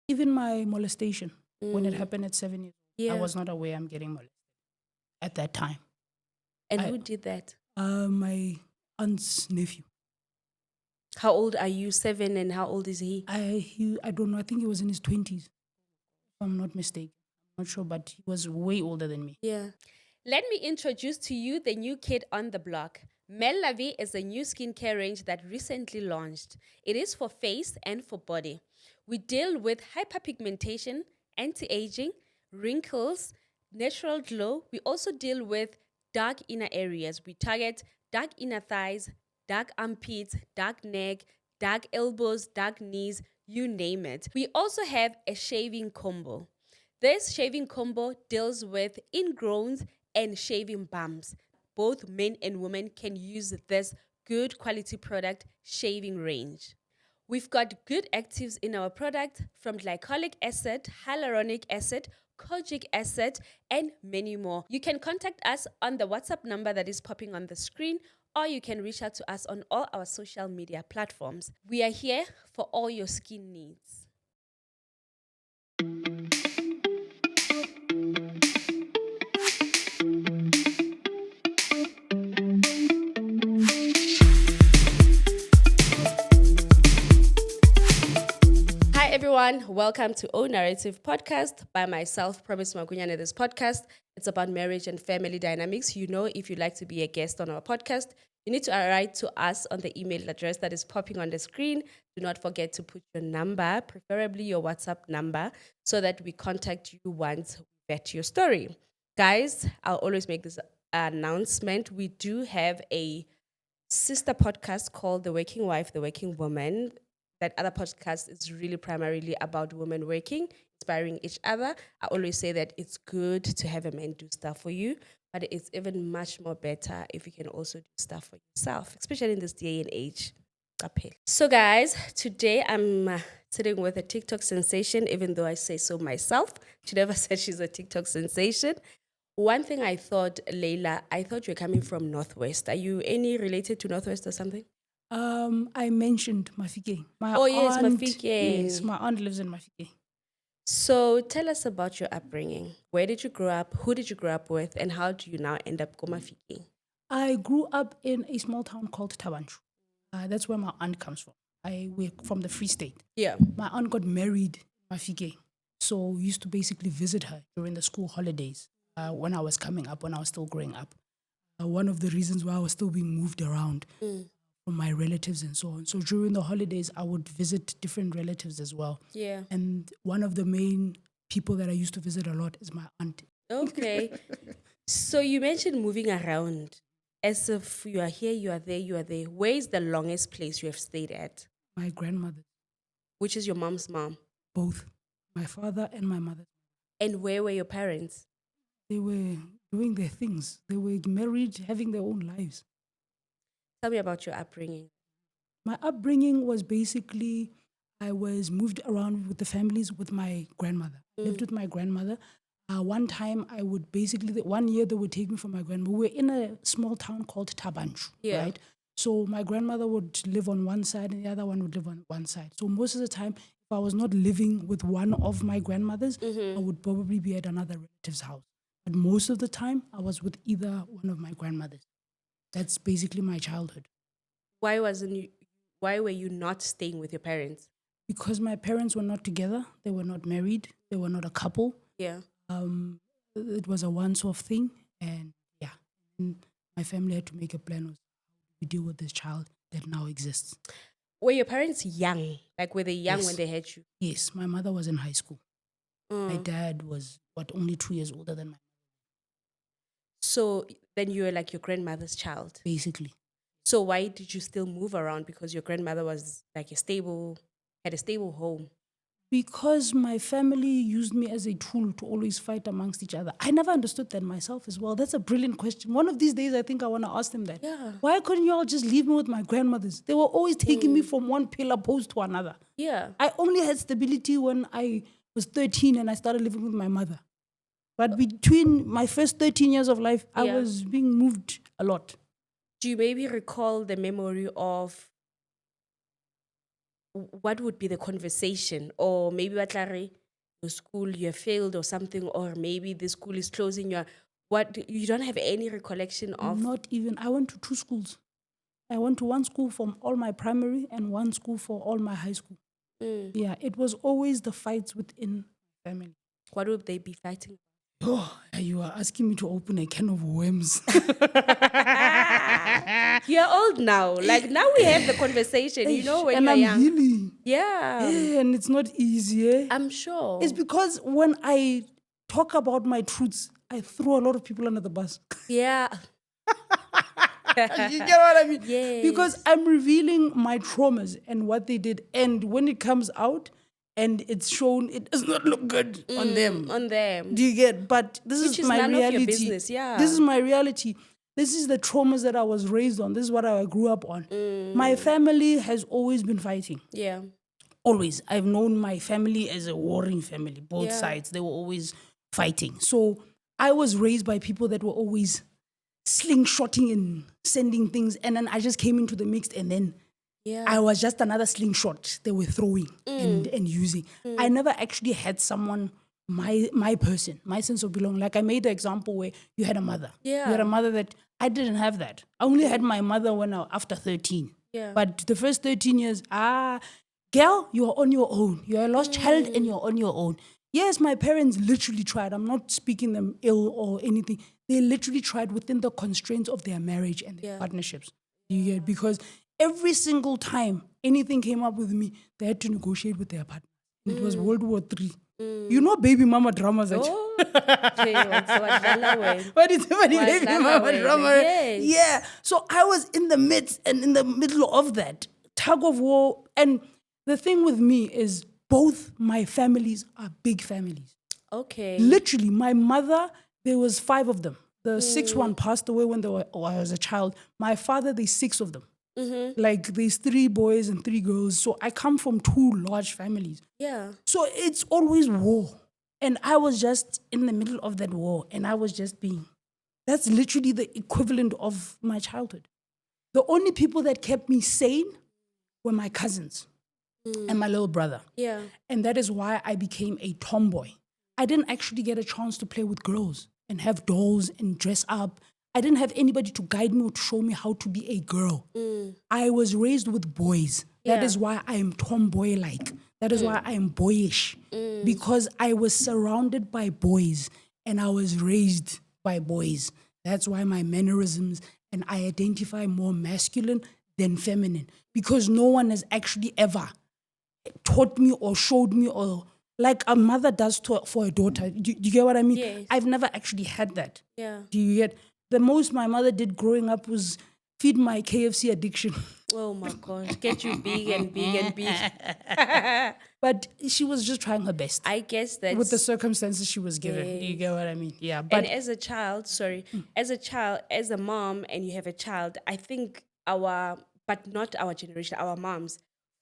Even my molestation, when it happened at 7 years old, I Yeah. was not aware I'm getting molested at that time. And I, who did that? my aunt's nephew. How old are you? 7, and how old is he? I don't know. I think he was in his 20s, if I'm not mistaken. I'm not sure, but he was way older than me. Yeah. Let me introduce to you the new kid on the block. Mel Lavi is a new skincare range that recently launched. It is for face and for body. We deal with hyperpigmentation, anti-aging, wrinkles, natural glow. We also deal with dark inner areas. We target dark inner thighs, dark armpits, dark neck, dark elbows, dark knees, you name it. We also have a shaving combo. This shaving combo deals with ingrowns and shaving bumps. Both men and women can use this good quality product shaving range. We've got good actives in our product from glycolic acid, hyaluronic acid, kojic acid, and many more. You can contact us on the WhatsApp number that is popping on the screen, or you can reach out to us on all our social media platforms. We are here for all your skin needs. Hi everyone, welcome to O Narrative Podcast by myself, Promise Magunyane. This podcast, it's about marriage and family dynamics. You know, if you'd like to be a guest on our podcast, you need to write to us on the email address that is popping on the screen. Do not forget to put your number, preferably your WhatsApp number, so that we contact you once we vet your story. Guys, I'll always make this announcement. We do have a sister podcast called The Working Wife, The Working Woman. That other podcast is really primarily about women working, inspiring each other. I always say that it's good to have a man do stuff for you, but it's even much more better if you can also do stuff for yourself, especially in this day and age. So, guys, today I'm sitting with a TikTok sensation, even though I say so myself. She never said she's a TikTok sensation. One thing I thought, Layla, I thought you're coming from Northwest. Are you any related to Northwest or something? I mentioned Mafike. Oh, yes, Yes, Mafike. my aunt lives in Mafike. So tell us about your upbringing. Where did you grow up? Who did you grow up with? And how do you now end up Komafiki? I grew up in a small town called Tabanchu. That's where my aunt comes from. We're from the Free State. Yeah. My aunt got married in Mafike. So we used to basically visit her during the school holidays when I was coming up, when I was still growing up. One of the reasons why I was still being moved around from my relatives and so on. So during the holidays, I would visit different relatives as well. Yeah. And one of the main people that I used to visit a lot is my aunt. Okay. So you mentioned moving around as if you are here, you are there, you are there. Where is the longest place you have stayed at? My grandmother, Which is your mom's mom? both my father and my mother, And where were your parents? they were doing their things. They were married, having their own lives. Tell me about your upbringing. My upbringing was basically I was moved around with the families with my grandmother. I lived with my grandmother. One time I would basically, one year they would take me from my grandmother. We were in a small town called Tabanchu, Yeah. right? So my grandmother would live on one side and the other one would live on one side. So most of the time, if I was not living with one of my grandmothers, I would probably be at another relative's house. But most of the time, I was with either one of my grandmothers. That's basically my childhood. Why wasn't you? Why were you not staying with your parents? Because my parents were not together, they were not married, they were not a couple. Yeah. Um, it was a once-off thing, and yeah, and my family had to make a plan of how we deal with this child that now exists. Were your parents young? Like, were they young when Yes. they had you? Yes, my mother was in high school. My Mm. dad was only 2 years older than my So then you were like your grandmother's child. basically. So why did you still move around? Because your grandmother was like had a stable home. Because my family used me as a tool to always fight amongst each other. I never understood that myself as well. That's a brilliant question. One of these days, I think I want to ask them that. Yeah. Why couldn't you all just leave me with my grandmothers? They were always taking me from one pillar post to another. Yeah. I only had stability when I was 13 and I started living with my mother. But between my first 13 years of life, I Yeah. was being moved a lot. Do you maybe recall the memory of what would be the conversation? Or maybe your school you have failed or something, or maybe the school is closing. You don't have any recollection of? Not even. I went to 2 schools. I went to one school for all my primary and one school for all my high school. Yeah, it was always the fights within family. What would they be fighting? Oh, you are asking me to open a can of worms. You're old now. Like now we have the conversation. You know when and you're I'm young. healing. Yeah. And it's not easy. I'm sure. It's because when I talk about my truths, I throw a lot of people under the bus. Yeah. You get what I mean? Yes. Because I'm revealing my traumas and what they did. And when it comes out and it's shown, it does not look good on them. On them. Do you get? But this Which is my none reality. of your business, yeah. This is my reality. This is the traumas that I was raised on. This is what I grew up on. My family has always been fighting. Yeah. Always. I've known my family as a warring family. Both sides. They were always fighting. So I was raised by people that were always slingshotting and sending things. And then I just came into the mix and then I was just another slingshot they were throwing and using. I never actually had someone, my person, my sense of belonging. Like I made the example where you had a mother. Yeah. You had a mother that I didn't have that. I only had my mother after 13. Yeah. But the first 13 years, girl, you are on your own. You're a lost child and you're on your own. Yes, my parents literally tried. I'm not speaking them ill or anything. They literally tried within the constraints of their marriage and their partnerships. You get? Because every single time anything came up with me, they had to negotiate with their partner. It was World War III. You know baby mama dramas. What is baby mama drama? Yes. Yeah. So I was in the midst and in the middle of that tug of war. And the thing with me is both my families are big families. Okay. Literally, my mother, there was 5 of them. The 6th one passed away when I was a child. My father, there's 6 of them. Like there's 3 boys and 3 girls. So I come from 2 large families. Yeah. So it's always war. And I was just in the middle of that war. And I was just that's literally the equivalent of my childhood. The only people that kept me sane were my cousins and my little brother. Yeah. And that is why I became a tomboy. I didn't actually get a chance to play with girls and have dolls and dress up. I didn't have anybody to guide me or to show me how to be a girl. I was raised with boys. That is why I am tomboy-like. That is why I am boyish. Because I was surrounded by boys and I was raised by boys. That's why my mannerisms and I identify more masculine than feminine. Because no one has actually ever taught me or showed me or like a mother does for a daughter. Do you get what I mean? Yes. I've never actually had that. Yeah. Do you get? The most my mother did growing up was feed my KFC addiction. Oh my gosh. Get you big and big and big. But she was just trying her best. I guess that's... with the circumstances she was given. Yes. Do you get what I mean? Yeah. But And as a child, as a mom and you have a child, I think but not our generation, our moms,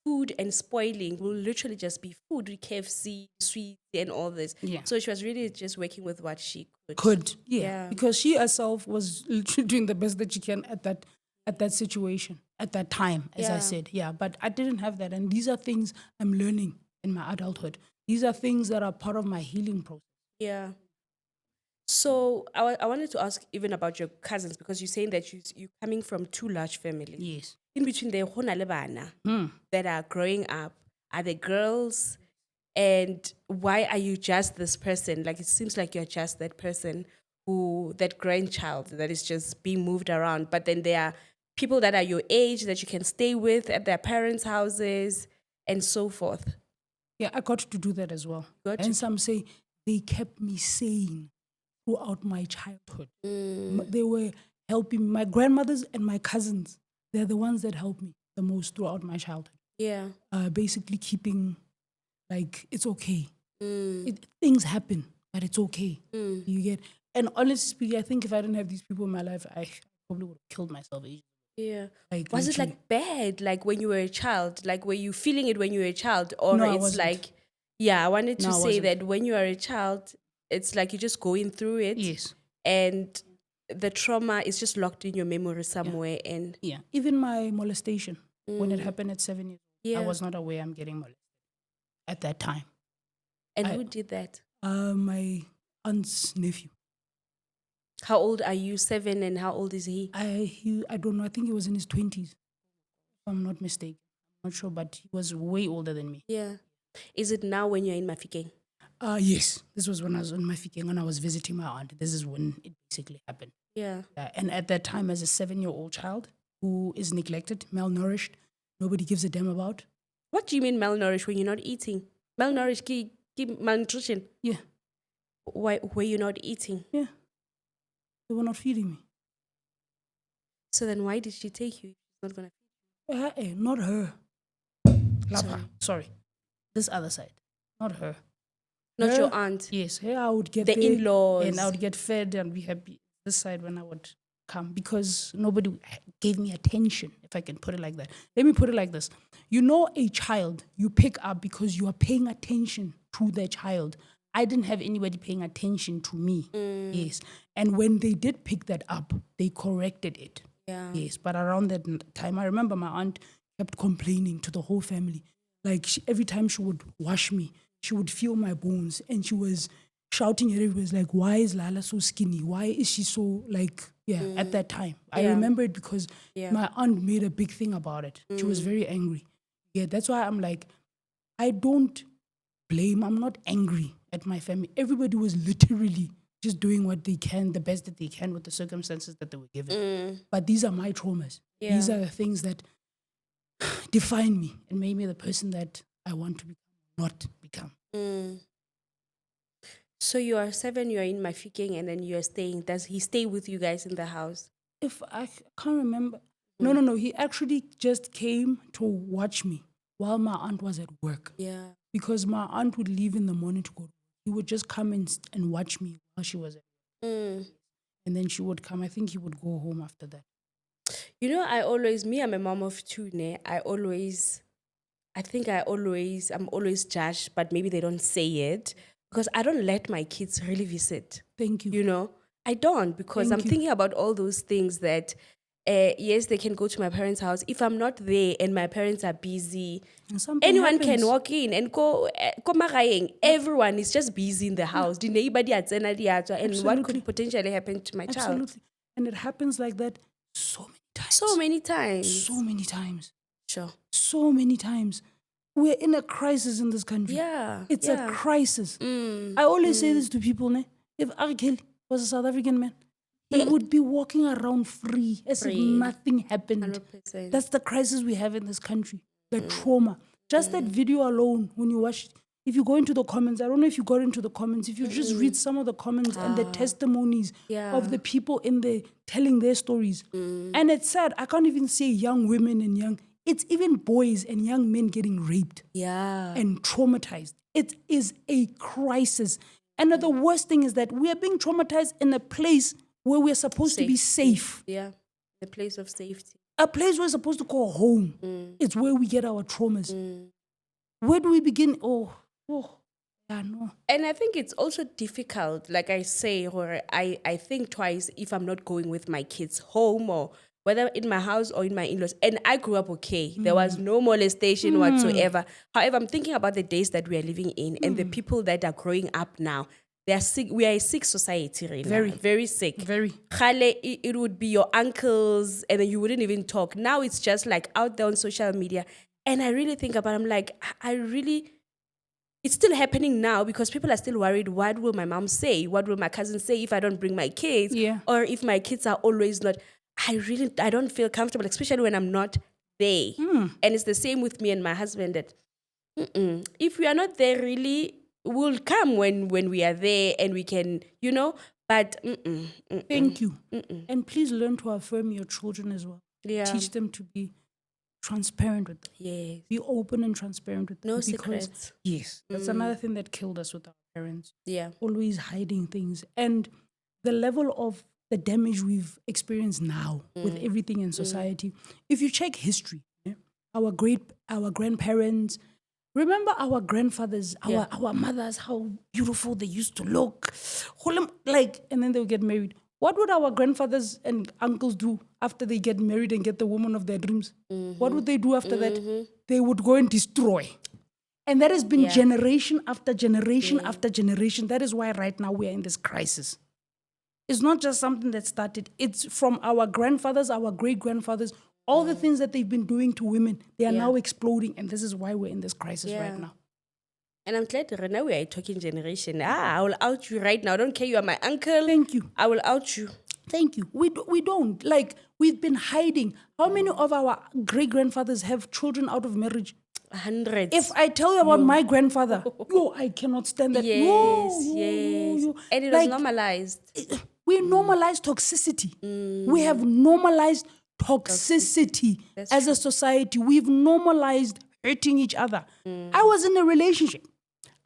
food and spoiling will literally just be food, KFC, sweets, and all this. Yeah. So she was really just working with what she could. Yeah. Yeah. Because she herself was literally doing the best that she can at that situation, at that time, as I said. Yeah. But I didn't have that. And these are things I'm learning in my adulthood. These are things that are part of my healing process. Yeah. So I wanted to ask even about your cousins, because you're saying that you're coming from 2 large families. Yes. In between the hona le bana that are growing up, are the girls, and why are you just this person? Like it seems like you're just that person that grandchild that is just being moved around. But then there are people that are your age that you can stay with at their parents' houses and so forth. Yeah, I got to do that as well. And some say they kept me sane throughout my childhood. They were helping me. My grandmothers and my cousins, they're the ones that helped me the most throughout my childhood. Yeah. Basically keeping, like, it's okay. Things happen, but it's okay. You get? And honestly speaking, I think if I didn't have these people in my life, I probably would have killed myself. Yeah. Like, was it like bad, like when you were a child? Like were you feeling it when you were a child? Or No, it's like, I wanted to say that when you are a child, it's like you're just going through it. Yes. And the trauma is just locked in your memory somewhere. And even my molestation, when it happened at 7 years Yeah. I was not aware I'm getting molested at that time. And who did that? My aunt's nephew. How old are you? 7, and how old is he? I don't know. I think he was in his 20s, if I'm not mistaken. I'm not sure, but he was way older than me. Yeah. Is it now when you're in Mafikeng? Yes. This was when I was on my Fikeng, when I was visiting my aunt. This is when it basically happened. Yeah. And at that time, as a 7-year-old child who is neglected, malnourished, nobody gives a damn about. What do you mean malnourished when you're not eating? Malnourished, malnutrition. Yeah. Why were you not eating? Yeah. They were not feeding me. So then why did she take you? She's not gonna feed you. Not her. Sorry. This other side. Not her. Not Her, your aunt. Yes. Her, I would get The there in-laws. and I would get fed and be happy. This side when I would come, because nobody gave me attention, if I can put it like that. Let me put it like this. You know, a child you pick up because you are paying attention to the child. I didn't have anybody paying attention to me. Yes. And when they did pick that up, they corrected it. Yeah. Yes. But around that time, I remember my aunt kept complaining to the whole family. Like every time she would wash me, she would feel my bones, and she was shouting at everybody, like, why is Lala so skinny? Why is she so, like, at that time. I remember it because my aunt made a big thing about it. She was very angry. Yeah, that's why I'm like, I don't blame, I'm not angry at my family. Everybody was literally just doing what they can, the best that they can with the circumstances that they were given. But these are my traumas. Yeah. These are the things that define me and made me the person that I want to become, not become. So you are 7, you are in Mafikeng, and then you are staying. Does he stay with you guys in the house? If I can't remember. No. He actually just came to watch me while my aunt was at work. Yeah. Because my aunt would leave in the morning to go. He would just come and watch me while she was at work. And then she would come. I think he would go home after that. You know, I'm a mom of 2, ne? I'm always judged, but maybe they don't say it because I don't let my kids really visit. Thank you. You know, I don't, because I'm thinking about all those things that, yes, they can go to my parents' house. If I'm not there and my parents are busy, anyone can walk in and go magaeng. Everyone is just busy in the house. And what could potentially happen to my child? Absolutely. And it happens like that so many times. So many times. So many times. Sure. So many times. We're in a crisis in this country. Yeah. It's a crisis. I always say this to people, ne? If R. Kelly was a South African man, he would be walking around free as if nothing happened. 100%. That's the crisis we have in this country. The trauma. Just that video alone, when you watch it, if you go into the comments, I don't know if you got into the comments, if you just read some of the comments and the testimonies of the people in there telling their stories. And it's sad. I can't even say young women and it's even boys and young men getting raped and traumatized. It is a crisis. And the worst thing is that we are being traumatized in a place where we're supposed to be safe. Yeah, a place of safety. A place we're supposed to call home. It's where we get our traumas. Where do we begin? Yeah, no. And I think it's also difficult, like I say, or I think twice if I'm not going with my kids home, or whether in my house or in my in-laws. And I grew up okay. There was no molestation whatsoever. However, I'm thinking about the days that we are living in and the people that are growing up now. They are sick. We are a sick society, really. Very. Very sick. Very. It would be your uncles and then you wouldn't even talk. Now it's just like out there on social media. And I really think about it, I'm like, it's still happening now because people are still worried. What will my mom say? What will my cousin say if I don't bring my kids? Yeah. Or if my kids are always not. I don't feel comfortable, especially when I'm not there. And it's the same with me and my husband that if we are not there, really, we'll come when we are there and we can, but Thank you. And please learn to affirm your children as well. Yeah. Teach them to be transparent with them. Yeah. Be open and transparent with them. No secrets. Yes. That's another thing that killed us with our parents. Yeah. Always hiding things. And the level of the damage we've experienced now with everything in society. If you check history, our grandparents, remember our grandfathers, our mothers, how beautiful they used to look. And then they would get married. What would our grandfathers and uncles do after they get married and get the woman of their dreams? What would they do after that? They would go and destroy. And that has been generation after generation after generation. That is why right now we are in this crisis. It's not just something that started. It's from our grandfathers, our great-grandfathers, all the things that they've been doing to women. They are now exploding, and this is why we're in this crisis right now. And I'm glad right now we are a talking generation. I will out you right now. I don't care, you are my uncle. Thank you. I will out you. Thank you. We don't. Like, we've been hiding. How many of our great-grandfathers have children out of marriage? Hundreds. If I tell you about my grandfather, I cannot stand that. Yes. And it was normalized. We normalize toxicity. We have normalized toxicity as a society. We've normalized hurting each other. I was in a relationship.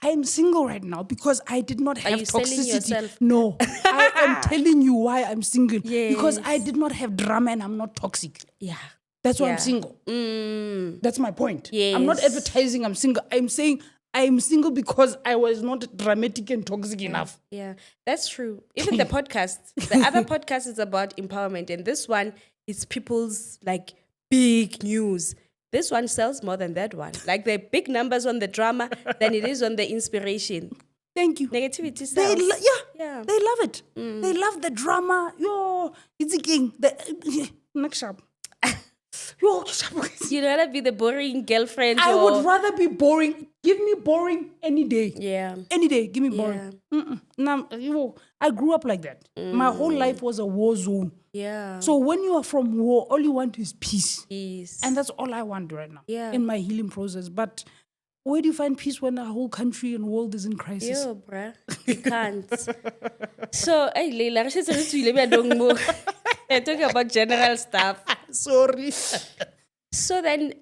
I am single right now because I did not have toxicity. Selling yourself? No. I am telling you why I'm single. Because I did not have drama and I'm not toxic. Yeah. That's why I'm single. That's my point. I'm not advertising I'm single. I'm saying I'm single because I was not dramatic and toxic enough. Yeah, that's true. Even the podcast, the other podcast is about empowerment, and this one is people's like big news. This one sells more than that one. Like the big numbers on the drama than it is on the inspiration. Thank you. Negativity sells. They love it. They love the drama. It's a king. Next up. You'd rather be the boring girlfriend. I would rather be boring. Give me boring any day. Yeah. Any day, give me boring. Now, I grew up like that. My whole life was a war zone. Yeah. So when you are from war, all you want is peace. Peace. And that's all I want right now in my healing process. But where do you find peace when the whole country and world is in crisis? Yo, bruh. You can't. So, hey, Laila, they're talking about general stuff. Sorry. So then,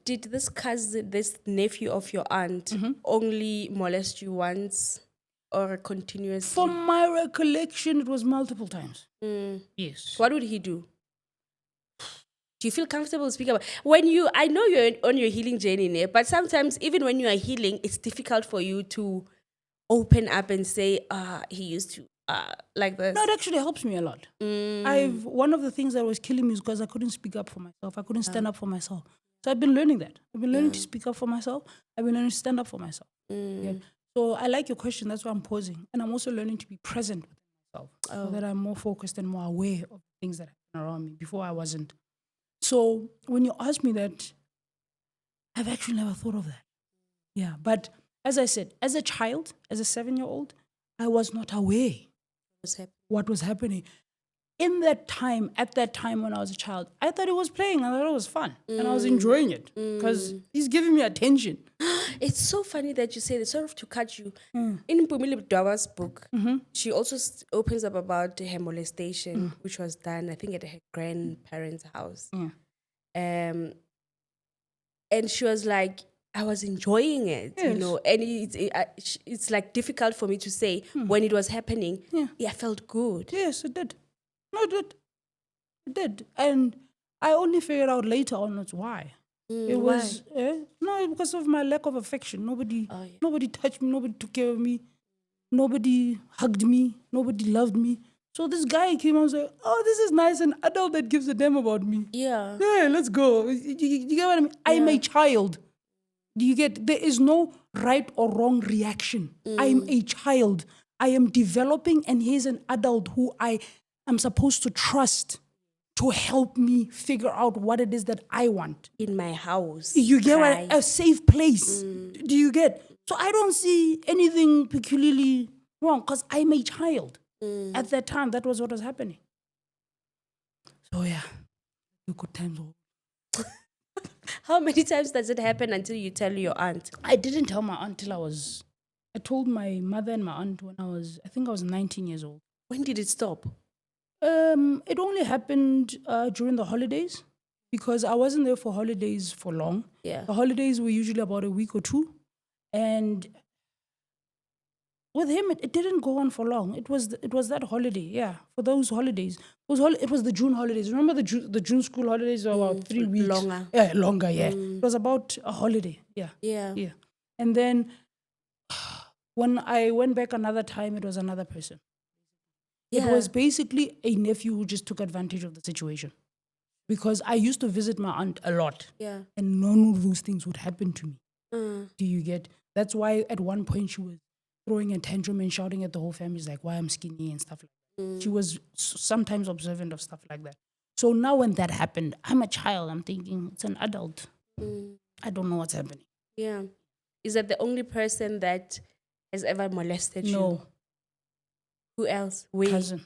did this cousin, this nephew of your aunt, only molest you once or continuously? From my recollection, it was multiple times. Yes. What would he do? Do you feel comfortable speaking about I know you're on your healing journey, but sometimes even when you are healing, it's difficult for you to open up and say, he used to like this. No, it actually helps me a lot. One of the things that was killing me is because I couldn't speak up for myself. I couldn't stand up for myself. So I've been learning that. I've been learning to speak up for myself. I've been learning to stand up for myself. Yeah. So I like your question. That's why I'm pausing. And I'm also learning to be present with myself so that I'm more focused and more aware of things that happen around me. Before I wasn't. So when you ask me that, I've actually never thought of that. Yeah. But as I said, as a child, as a 7-year-old, I was not aware what was happening. At that time when I was a child, I thought it was playing. I thought it was fun. And I was enjoying it because he's giving me attention. It's so funny that you say this, sort of to catch you. In Mpumile Dawa's book, she also opens up about her molestation, which was done, I think, at her grandparents' house. And she was like, I was enjoying it, and it's like difficult for me to say when it was happening. I felt good. Yes, it did. No, it did. And I only figured out later on that's why. It was because of my lack of affection. Nobody touched me. Nobody took care of me. Nobody hugged me. Nobody loved me. So this guy came and said, "Oh, this is nice. An adult that gives a damn about me. Yeah, let's go." You get what I mean? I am a child. Do you get? There is no right or wrong reaction. I am a child. I am developing, and here's an adult who I am supposed to trust to help me figure out what it is that I want. In my house. You get what? A safe place. Do you get? So I don't see anything peculiarly wrong because I'm a child. At that time, that was what was happening. So yeah, the good times. How many times does it happen until you tell your aunt? I didn't tell my aunt till I told my mother and my aunt when I was 19 years old. When did it stop? It only happened during the holidays because I wasn't there for holidays for long. Yeah. The holidays were usually about a week or two. And with him, it didn't go on for long. It was that holiday, for those holidays. It was the June holidays. Remember the June school holidays were about 3 weeks? Longer. Yeah, longer, yeah. It was about a holiday, yeah. And then when I went back another time, it was another person. It Yeah. was basically a nephew who just took advantage of the situation. Because I used to visit my aunt a lot, Yeah. and none of those things would happen to me. Mm. Do you get? That's why at one point she was throwing a tantrum and shouting at the whole family, like, why I'm skinny and stuff like that. She was sometimes observant of stuff like that. So now when that happened, I'm a child. I'm thinking it's an adult. I don't know what's happening. Yeah. Is that the only person that has ever molested you? No, Who else? Where? cousin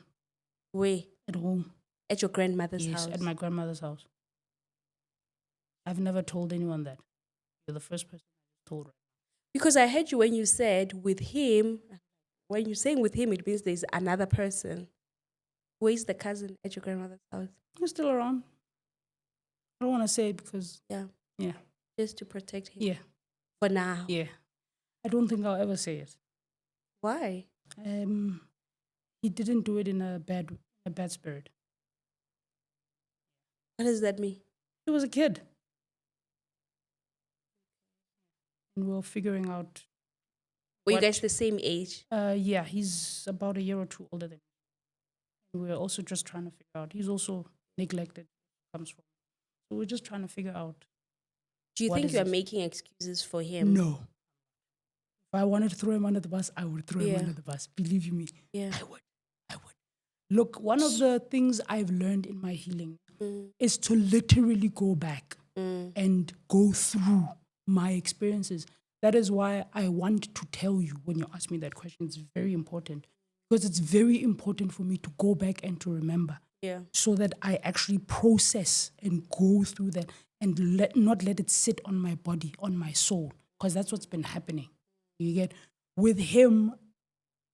Where? at home. At your grandmother's Yes, house? at my grandmother's house. I've never told anyone that. You're the first person I told. Because I heard you when you said with him, when you're saying with him, it means there's another person. Where is the cousin at your grandmother's house? He's still around. I don't want to say it because, Yeah. yeah, Just to protect him. yeah, For now. yeah. I don't think I'll ever say it. Why? He didn't do it in a bad spirit. What does that mean? He was a kid. And we were figuring out. Were you What? guys the same age? Yeah, he's about a year or two older than me. And we're also just trying to figure out. He's also neglected. Comes from. So we're just trying to figure out. Do you What think is you are it? making excuses for him? No. If I wanted to throw him under the bus, I would throw him Yeah. under the bus. Believe you me. Yeah. I would. Look, one of the things I've learned in my healing is to literally go back and go through my experiences. That is why I want to tell you when you ask me that question. It's very important because it's very important for me to go back and to remember. Yeah. So that I actually process and go through that and not let it sit on my body, on my soul, because that's what's been happening. You get? With him,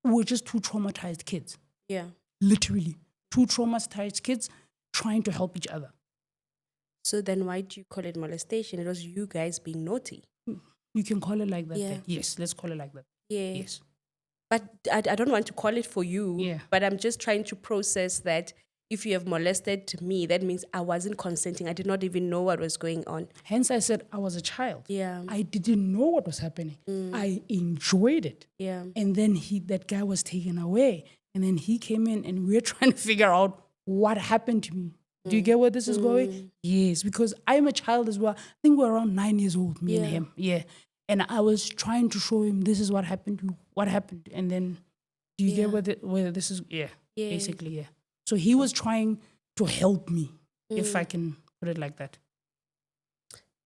we're just two traumatized kids. Yeah. Literally, two traumatized kids trying to help each other. So then why do you call it molestation? It was you guys being naughty. You can call it like that. Yeah. Then. Yes, let's call it like that. Yeah. Yes. But I don't want to call it for you. Yeah. But I'm just trying to process that if you have molested me, that means I wasn't consenting. I did not even know what was going on. Hence, I said I was a child. Yeah. I didn't know what was happening. I enjoyed it. Yeah. And then that guy was taken away. And then he came in and we're trying to figure out what happened to me. Do you get where this is going? Yes, because I'm a child as well. I think we're around 9 years old, me and Yeah. him. Yeah. And I was trying to show him this is what happened to you, what happened. And then, do you get where this is? Yeah, Yeah. basically, yeah. So he was trying to help me, if I can put it like that.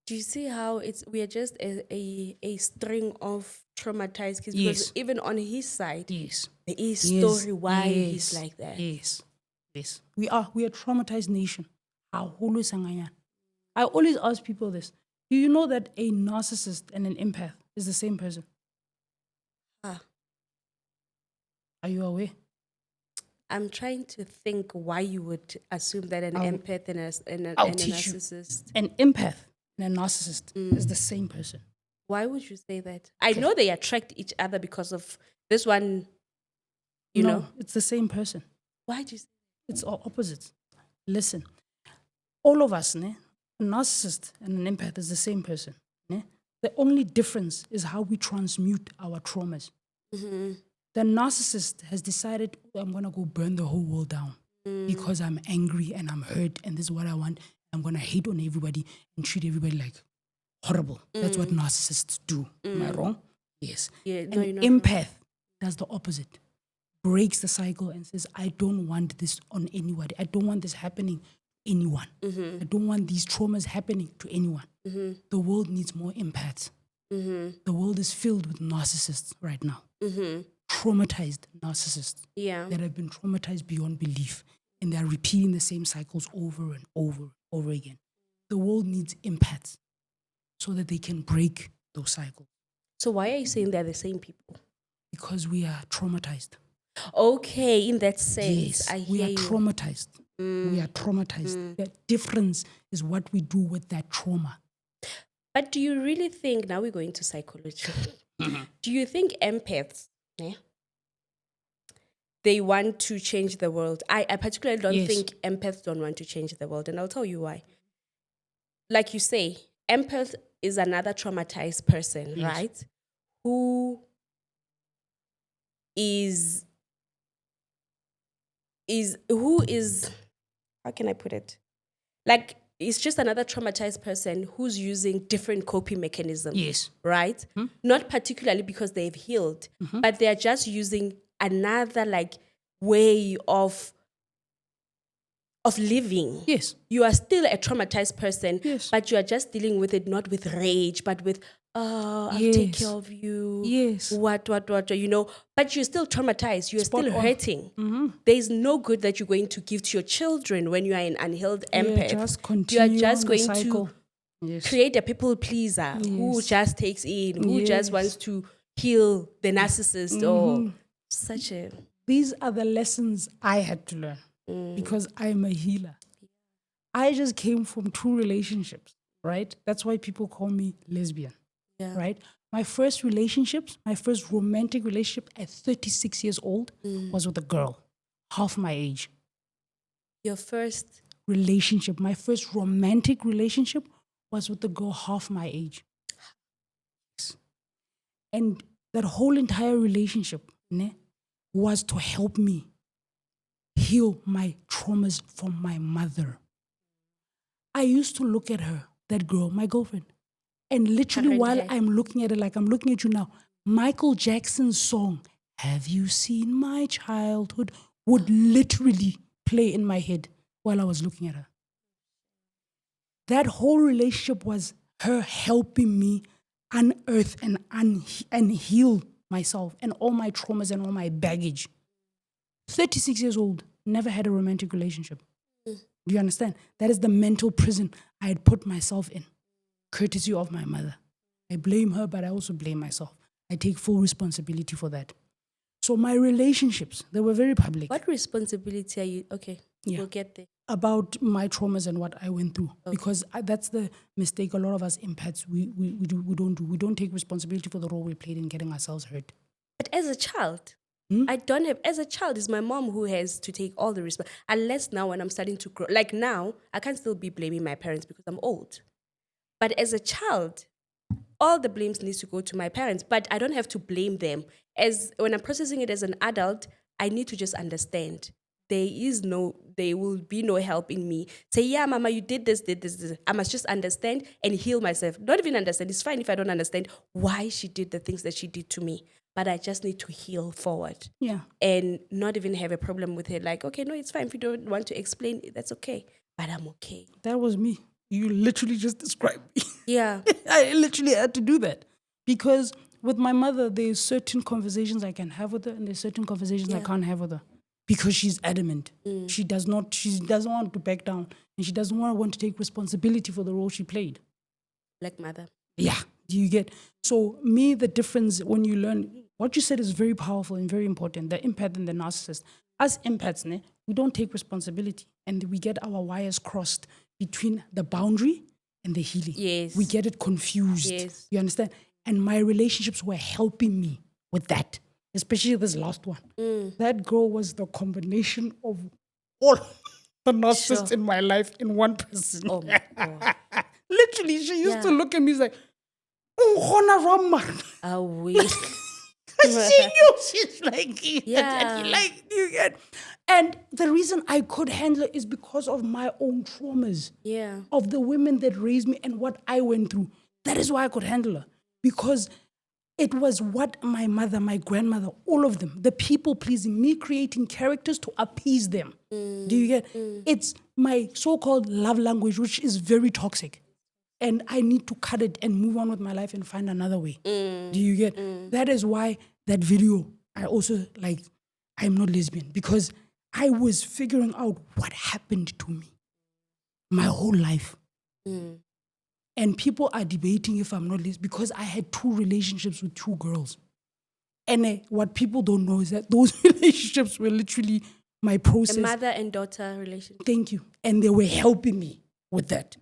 Do you see how we are just a string of traumatized kids? Because Yes. even on his side, Yes. there is Yes. story why he's Yes. like that. Yes. Yes. We are a traumatized nation. Haholo sanganya. I always ask people this. Do you know that a narcissist and an empath is the same person? Ah. Are you aware? I'm trying to think why you would assume that an empath and a I'll teach you. narcissist. An empath and a narcissist is the same person. Why would you say that? I know they attract each other because of this one, you No, know. it's the same person. Why do you say It's all opposites. Listen, all of us, ne, a narcissist and an empath is the same person. Ne? The only difference is how we transmute our traumas. The narcissist has decided, I'm going to go burn the whole world down because I'm angry and I'm hurt and this is what I want. I'm going to hate on everybody and treat everybody like horrible. That's what narcissists do. Am I wrong? Yes. Yeah, no, An you're not wrong. empath does the opposite. Breaks the cycle and says, I don't want this on anybody. I don't want this happening to anyone. I don't want these traumas happening to anyone. The world needs more empaths. The world is filled with narcissists right now. Traumatized narcissists Yeah. that have been traumatized beyond belief. And they're repeating the same cycles over and over and over again. The world needs empaths so that they can break those cycles. So why are you saying they're the same people? Because we are traumatized. Okay, in that sense, Yes, I we hear are you. traumatized. We are traumatized. The difference is what we do with that trauma. But do you really think, now we're going to psychology, do you think empaths, they want to change the world? I particularly don't Yes. think empaths don't want to change the world, and I'll tell you why. Like you say, empath is another traumatized person, Yes. right? Who is how can I put it? Like, it's just another traumatized person who's using different coping mechanisms. Yes. Right? Not particularly because they've healed, but they're just using another like way of living. Yes. You are still a traumatized person, Yes. but you are just dealing with it not with rage, but with, I'll take care Yes. of you. Yes. What, but you're still traumatized. You're Spot still on. hurting. There's no good that you're going to give to your children when you are an unhealed empath. Just You are continue just on the going cycle. to Yes. create a people pleaser who Yes. just takes in, who just Yes. wants to heal the narcissist or such a. These are the lessons I had to learn because I'm a healer. I just came from 2 relationships, right? That's why people call me lesbian, Yeah. right? My first romantic relationship at 36 years old was with a girl, half my age. Your first. My first romantic relationship was with a girl half my age. And that whole entire relationship was to help me heal my traumas from my mother. I used to look at her, that girl, my girlfriend, and literally while I'm looking at it, like I'm looking at you now, Michael Jackson's song, Have You Seen My Childhood, would literally play in my head while I was looking at her. That whole relationship was her helping me unearth and heal myself and all my traumas and all my baggage. 36 years old, never had a romantic relationship. Do you understand? That is the mental prison I had put myself in, courtesy of my mother. I blame her, but I also blame myself. I take full responsibility for that. So my relationships, they were very public. What responsibility are you? Okay, we'll get there. About my traumas and what I went through. Because that's the mistake a lot of us empaths, we don't do. We don't take responsibility for the role we played in getting ourselves hurt. But as a child, I don't have, as a child, it's my mom who has to take all the responsibility. Unless now when I'm starting to grow, like now, I can't still be blaming my parents because I'm old. But as a child, all the blames needs to go to my parents, but I don't have to blame them. As when I'm processing it as an adult, I need to just understand. There will be no help in me. Say, yeah, mama, you did this. I must just understand and heal myself. Not even understand. It's fine if I don't understand why she did the things that she did to me. But I just need to heal forward. Yeah. And not even have a problem with it. Like, okay, no, it's fine. If you don't want to explain, that's okay. But I'm okay. That was me. You literally just described me. Yeah. I literally had to do that. Because with my mother, there's certain conversations I can have with her and there's certain conversations I can't have with her. Because she's adamant. She doesn't want to back down. And she doesn't want to take responsibility for the role she played. Like mother. Yeah. Do you get? So the difference when you learn, what you said is very powerful and very important, the empath and the narcissist. As empaths, we don't take responsibility and we get our wires crossed between the boundary and the healing. Yes. We get it confused. Yes. You understand? And my relationships were helping me with that, especially this last one. That girl was the combination of all the narcissists in my life in one person. Oh my God. Literally, she used to look at me like, oh, I wish. she knew she's like, Yeah. you get. And the reason I could handle it is because of my own traumas. Yeah. Of the women that raised me and what I went through. That is why I could handle her. Because it was what my mother, my grandmother, all of them, the people pleasing, me creating characters to appease them. Do you get? It's my so-called love language, which is very toxic. And I need to cut it and move on with my life and find another way. Do you get? That is why that video, I also I'm not lesbian, because I was figuring out what happened to me my whole life. And people are debating if I'm not lesbian because I had 2 relationships with 2 girls. And what people don't know is that those relationships were literally my process. A mother and daughter relationship. Thank you. And they were helping me with that.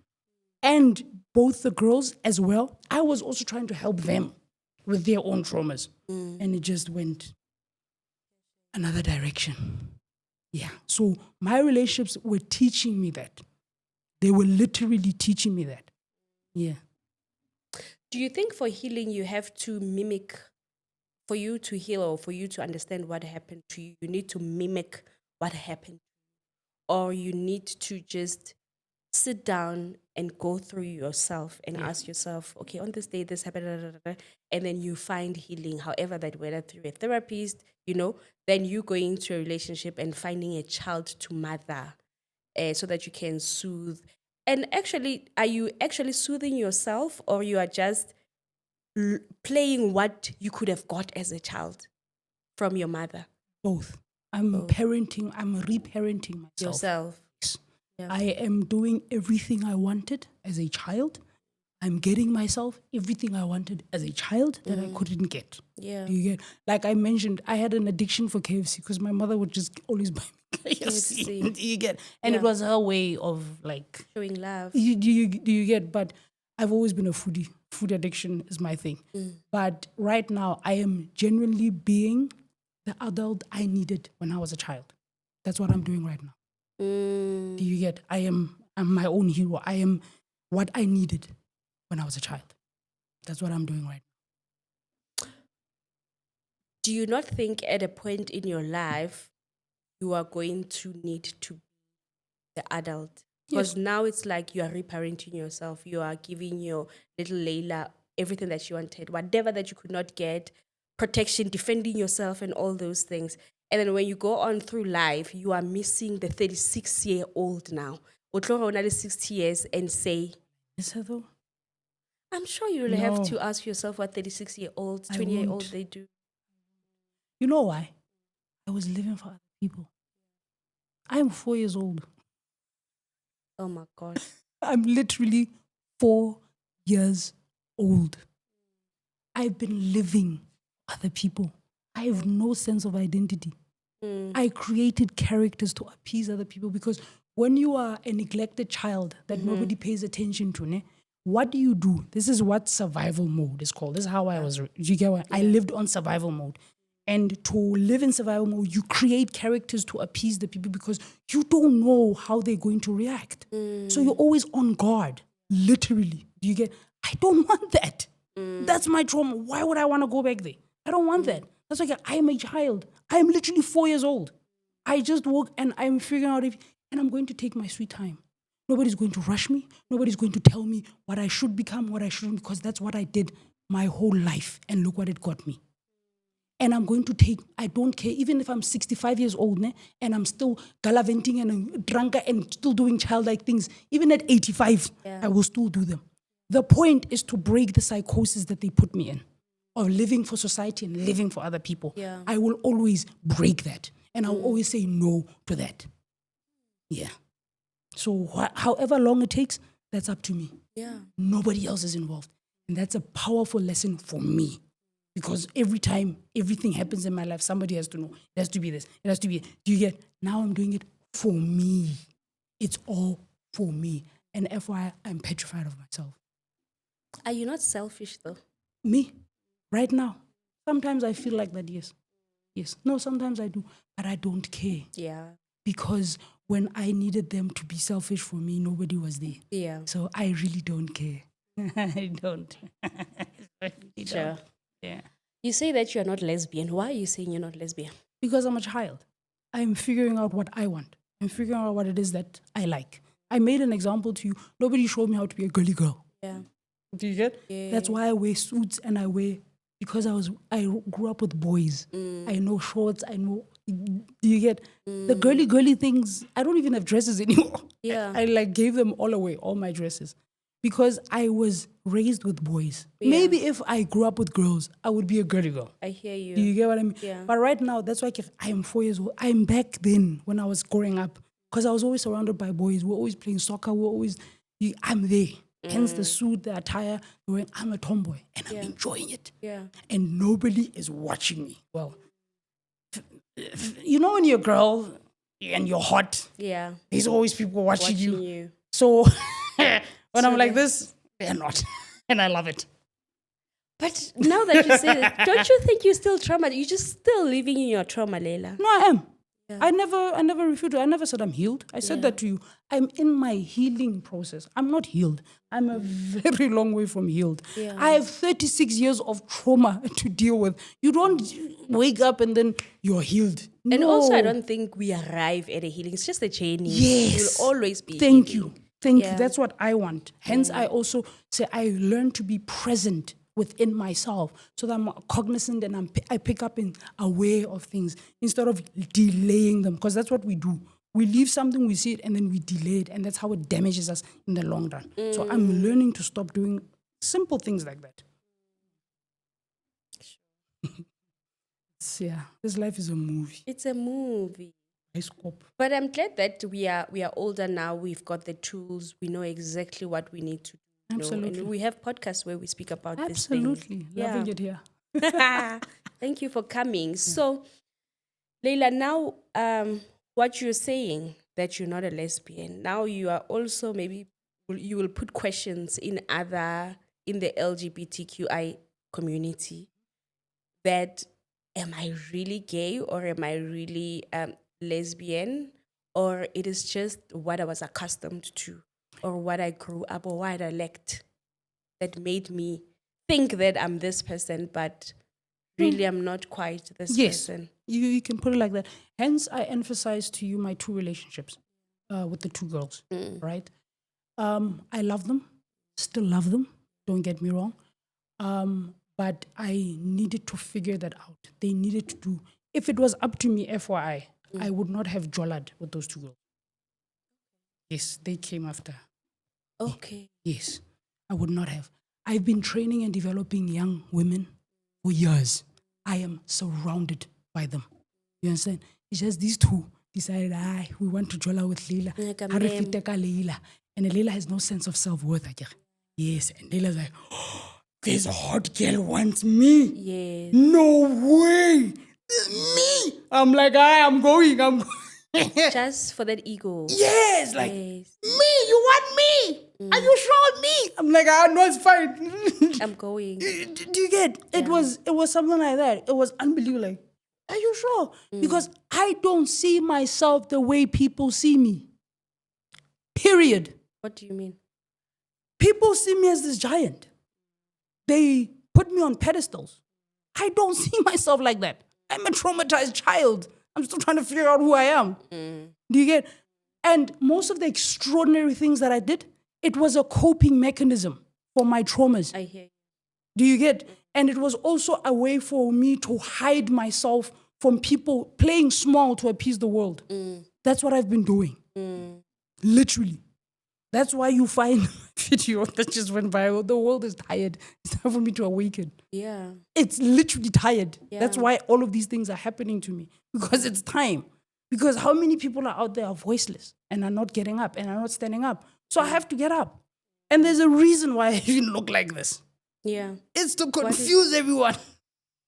And both the girls as well, I was also trying to help them with their own traumas. And it just went another direction. Yeah. So my relationships were teaching me that. They were literally teaching me that. Yeah. Do you think for healing you have to mimic, for you to heal or for you to understand what happened to you, you need to mimic what happened, or you need to just sit down and go through yourself and ask yourself, okay, on this day this happened, da, da, da, da, and then you find healing, however that, whether through a therapist, then you going into a relationship and finding a child to mother, so that you can soothe. And actually, are you actually soothing yourself, or you are just playing what you could have got as a child from your mother? Both. I'm reparenting myself. Yourself. Yeah. I am doing everything I wanted as a child. I'm getting myself everything I wanted as a child that I couldn't get. Yeah. Do you get? Like I mentioned, I had an addiction for KFC because my mother would just always buy me KFC. Do you get? And it was her way of like showing love. Do you get? But I've always been a foodie. Food addiction is my thing. But right now, I am genuinely being the adult I needed when I was a child. That's what I'm doing right now. Do you get? I'm my own hero. I am what I needed when I was a child. That's what I'm doing right now. Do you not think at a point in your life you are going to need to be the adult? Because now it's like you are reparenting yourself. You are giving your little Layla everything that she wanted, whatever that you could not get, protection, defending yourself and all those things. And then when you go on through life, you are missing the 36-year-old now. Or another 60 years and say, is that though? I'm sure you'll have to ask yourself what 36-year-olds, 20-year-olds they do. You know why? I was living for other people. I'm 4 years old. Oh my God. I'm literally 4 years old. I've been living for other people. I have no sense of identity. I created characters to appease other people because when you are a neglected child that nobody pays attention to, what do? This is what survival mode is called. This is how I was. You get what? I lived on survival mode. And to live in survival mode, you create characters to appease the people because you don't know how they're going to react. So you're always on guard, literally. Do you get? I don't want that. That's my trauma. Why would I want to go back there? I don't want that. That's like I am a child. I am literally 4 years old. I just woke and I'm figuring out and I'm going to take my sweet time. Nobody's going to rush me. Nobody's going to tell me what I should become, what I shouldn't, because that's what I did my whole life. And look what it got me. And I'm going to I don't care, even if I'm 65 years old, and I'm still gallivanting and I'm drunk and still doing childlike things. Even at 85, I will still do them. The point is to break the psychosis that they put me in of living for society and living for other people. Yeah. I will always break that. And I'll always say no to that. Yeah. So however long it takes, that's up to me. Yeah. Nobody else is involved. And that's a powerful lesson for me. Because every time everything happens in my life, somebody has to know. It has to be this. It has to be it. Do you get? Now I'm doing it for me. It's all for me. And FYI, I'm petrified of myself. Are you not selfish though? Me? Right now? Sometimes I feel like that, yes. Yes. No, sometimes I do. But I don't care. Yeah. Because when I needed them to be selfish for me, nobody was there. Yeah. So I really don't care. I don't. Sure. Yeah. You say that you're not lesbian. Why are you saying you're not lesbian? Because I'm a child. I'm figuring out what I want. I'm figuring out what it is that I like. I made an example to you. Nobody showed me how to be a girly girl. Yeah. Do you get? Yeah. That's why I wear suits and because I grew up with boys. I know shorts. I know. Do you get? The girly things? I don't even have dresses anymore. Yeah. I like gave them all away, all my dresses. Because I was raised with boys. Yeah. Maybe if I grew up with girls, I would be a girly girl. I hear you. Do you get what I mean? Yeah. But right now, that's why I am 4 years old. I'm back then when I was growing up. Because I was always surrounded by boys. We're always playing soccer. I'm there. Hence the suit, the attire. I'm a tomboy and I'm enjoying it. Yeah. And nobody is watching me. Well, you know when you're a girl and you're hot, there's always people watching you. So when I'm like this, they're not. And I love it. But now that you say it, don't you think you're still traumatized? You're just still living in your trauma, Laila? No, I am. I never refuted. I never said I'm healed. I said that to you. I'm in my healing process. I'm not healed. I'm a very long way from healed. Yeah. I have 36 years of trauma to deal with. You don't wake up and then you're healed. And No. also, I don't think we arrive at a healing. It's just a journey. Yes. You'll always be Thank healing. you. Thank Yeah. you. That's what I want. Hence, I also say I learn to be present within myself so that I'm cognizant and I pick up and aware of things instead of delaying them, because that's what we do. We leave something, we see it, and then we delay it, and that's how it damages us in the long run. So I'm learning to stop doing simple things like that. Yeah, this life is a movie. It's a movie. I scope. But I'm glad that we are older now. We've got the tools. We know exactly what we need to do. Absolutely. And we have podcasts where we speak about this. Absolutely. Loving it here. Thank you for coming. So, Laila, now what you're saying that you're not a lesbian, now you are also maybe you will put questions in the LGBTQI community that am I really gay or am I really lesbian, or it is just what I was accustomed to or what I grew up or what I lacked that made me think that I'm this person, but really I'm not quite this person. You can put it like that. Hence, I emphasize to you my 2 relationships with the 2 girls, right? I love them, still love them, don't get me wrong. But I needed to figure that out. They needed to do, if it was up to me, FYI, I would not have jolled with those 2 girls. Yes, they came after. Okay. Yes, I would not have. I've been training and developing young women for years. I am surrounded by them. You understand? It's just these 2 decided, we want to jolla with Laila. Laila. And Laila has no sense of self-worth. Yes, and Laila's like, this hot girl wants me. Yes. No way. This is me. I'm like, I'm going. Just for that ego. Yes, like, Yes. me, you want me? Are you sure me? I'm like, no, it's fine. I'm going. Do you get? It was something like that. It was unbelievable. Like, are you sure? Because I don't see myself the way people see me. Period. What do you mean? People see me as this giant. They put me on pedestals. I don't see myself like that. I'm a traumatized child. I'm still trying to figure out who I am. Do you get? And most of the extraordinary things that I did, it was a coping mechanism for my traumas. I hear you. Do you get? And it was also a way for me to hide myself from people, playing small to appease the world. That's what I've been doing. Literally. That's why you find a video that just went viral. The world is tired. It's time for me to awaken. Yeah. It's literally tired. Yeah. That's why all of these things are happening to me. Because it's time. Because how many people are out there are voiceless and are not getting up and are not standing up? So I have to get up. And there's a reason why I even look like this. Yeah. It's to confuse everyone.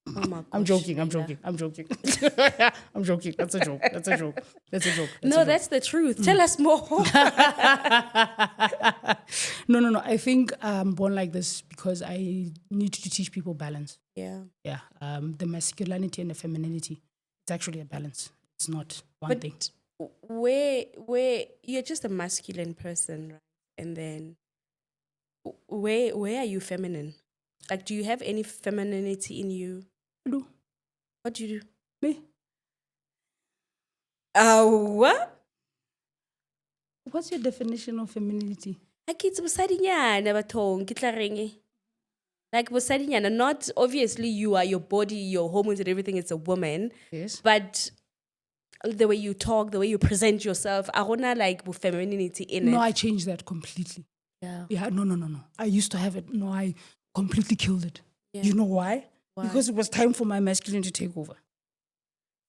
Oh my gosh, I'm joking. Laila. I'm joking. That's a joke. That's the truth. Tell us more. No. I think I'm born like this because I need to teach people balance. Yeah. Yeah. The masculinity and the femininity. It's actually a balance. It's not one thing. Where you're just a masculine person, right? And then where are you feminine? Like, do you have any femininity in you? I do. What do you do? Me? What? What's your definition of femininity? Like, it's bosadinyana bathong, ke tla reng? Like bosadinyana, not obviously you are your body, your hormones and everything, it's a woman. Yes. But the way you talk, the way you present yourself, I wanna like femininity in it. No, I changed that completely. Yeah. Yeah, no. I used to have it. No, I completely killed it. Yeah. You know why? Why? Because it was time for my masculine to take over.